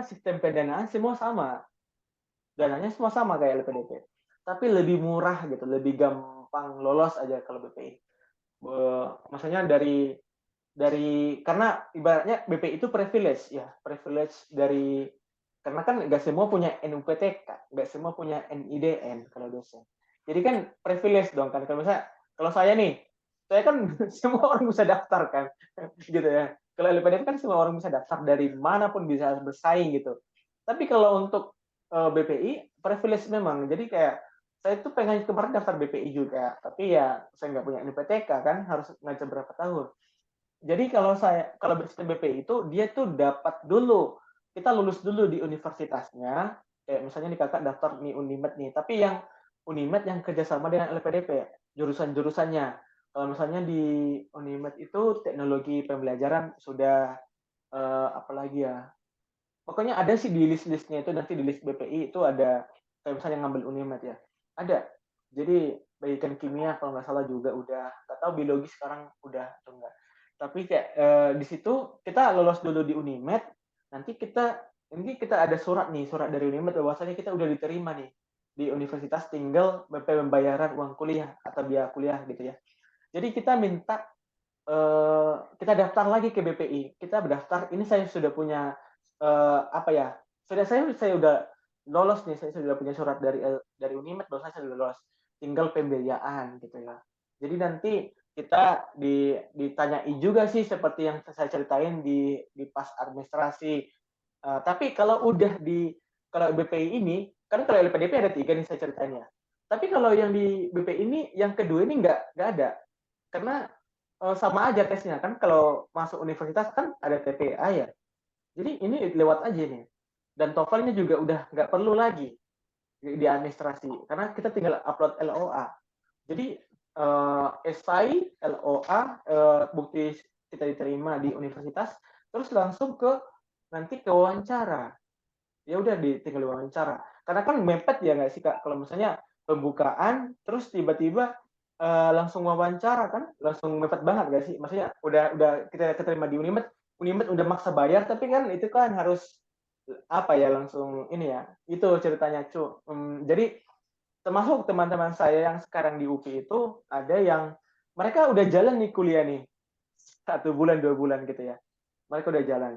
sistem pendanaan semua sama. Dananya semua sama kayak LPDP. Tapi lebih murah gitu, lebih gampang lolos aja kalau BPI. Maksudnya karena ibaratnya BPI itu privilege ya, privilege dari karena kan nggak semua punya NUPTK, nggak semua punya NIDN kalau dosen. Jadi kan privilege dong kan. Kalau saya nih, saya kan semua orang bisa daftar kan, gitu ya. Kalau LPDP kan semua orang bisa daftar dari manapun bisa bersaing gitu. Tapi kalau untuk BPI privilege memang. Jadi kayak saya tuh pengen kemarin daftar BPI juga, tapi ya saya nggak punya NUPTK kan, harus ngajar berapa tahun. Jadi kalau bersistem BPI itu dia tuh dapat dulu, kita lulus dulu di universitasnya, kayak misalnya nih Kakak daftar nih Unimed nih, tapi yang Unimed yang kerjasama dengan LPDP, jurusan-jurusannya. Kalau misalnya di Unimed itu teknologi pembelajaran sudah apalagi ya, pokoknya ada sih di list-listnya itu, nanti di list BPI itu ada, kayak misalnya ngambil Unimed ya, ada. Jadi bagikan kimia kalau nggak salah juga udah, nggak tahu biologi sekarang udah atau enggak. Tapi kayak di situ kita lolos dulu di Unimed, nanti kita ada surat nih, surat dari Unimed bahwasanya kita udah diterima nih di universitas, tinggal pembayaran uang kuliah atau biaya kuliah gitu ya. Jadi kita minta kita daftar lagi ke BPI. Kita berdaftar, ini saya sudah punya apa ya? Saya udah lolos nih, saya sudah punya surat dari Unimed bahwa saya sudah lolos. Tinggal pembiayaan gitu ya. Jadi nanti kita ditanyai juga sih seperti yang saya ceritain di pas administrasi. Tapi kalau BPI ini, kan kalau LPDP ada 3 nih saya ceritain ya. Tapi kalau yang di BPI ini, yang kedua ini nggak ada. Karena sama aja tesnya kan, kalau masuk universitas kan ada TPA ya. Jadi ini lewat aja nih. Dan TOEFL-nya juga udah nggak perlu lagi di administrasi karena kita tinggal upload LOA. Jadi esai, LOA, bukti kita diterima di universitas, terus langsung nanti ke wawancara. Ya udah tinggal wawancara. Karena kan mepet ya nggak sih Kak, kalau misalnya pembukaan terus tiba-tiba langsung wawancara kan, langsung mepet banget nggak sih? Maksudnya udah kita keterima di Unimed, Unimed udah maksa bayar, tapi kan itu kan harus apa ya, langsung ini ya. Itu ceritanya jadi termasuk teman-teman saya yang sekarang di UPI itu ada yang mereka udah jalan nih kuliah nih 1 bulan 2 bulan gitu ya. Mereka udah jalan.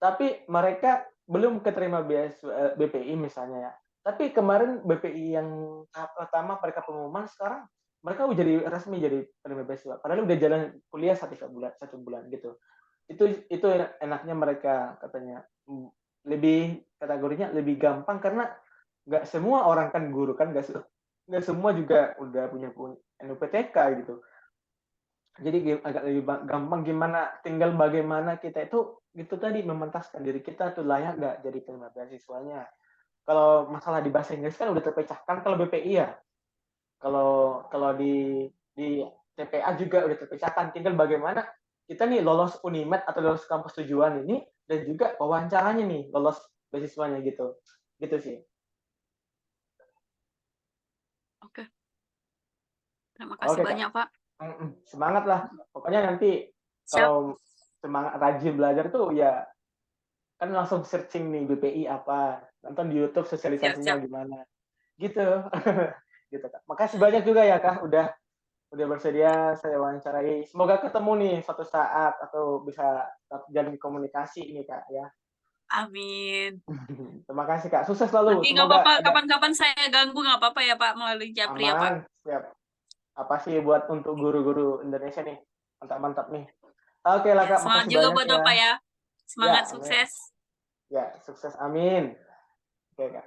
Tapi mereka belum keterima beasiswa BPI misalnya ya. Tapi kemarin BPI yang tahap pertama mereka pengumuman, sekarang mereka udah jadi resmi jadi penerima beasiswa. Padahal udah jalan kuliah 1 bulan gitu. Itu enaknya mereka katanya, lebih kategorinya lebih gampang karena nggak semua orang kan guru kan, nggak semua juga udah punya NUPTK gitu. Jadi agak lebih gampang, tinggal bagaimana kita itu gitu tadi, mementaskan diri kita tuh layak nggak jadi penerima beasiswanya. Kalau masalah di bahasa Inggris kan udah terpecahkan kalau BPI ya. Kalau kalau di TPA juga udah terpecahkan, tinggal bagaimana kita nih lolos Unimed atau lolos kampus tujuan ini, dan juga wawancaranya nih lolos beasiswanya gitu. Gitu sih. Oke, terima kasih Oke Kak. banyak, Pak. Semangat lah. Pokoknya nanti Siap, kalau semangat rajin belajar tuh ya, kan langsung searching nih BPI apa, nonton di YouTube siap, sosialisasinya siap. gimana gitu. Gitu Kak. Makasih banyak juga ya Kak udah bersedia saya wawancarai. Semoga ketemu nih suatu saat atau bisa jalin komunikasi ini Kak ya. Amin. Terima kasih Kak. Sukses selalu. Nanti nggak Semoga apa-apa, ada kapan-kapan saya ganggu nggak apa-apa ya, Pak, melalui Japri ya, Pak. aman. Siap. Apa sih buat untuk guru-guru Indonesia nih? Mantap-mantap nih. Oke lah Ya, Kak, semangat makasih juga banyak buat ya. Bapak ya. Ya, Semangat amin. sukses. Ya, sukses amin. Oke Kak.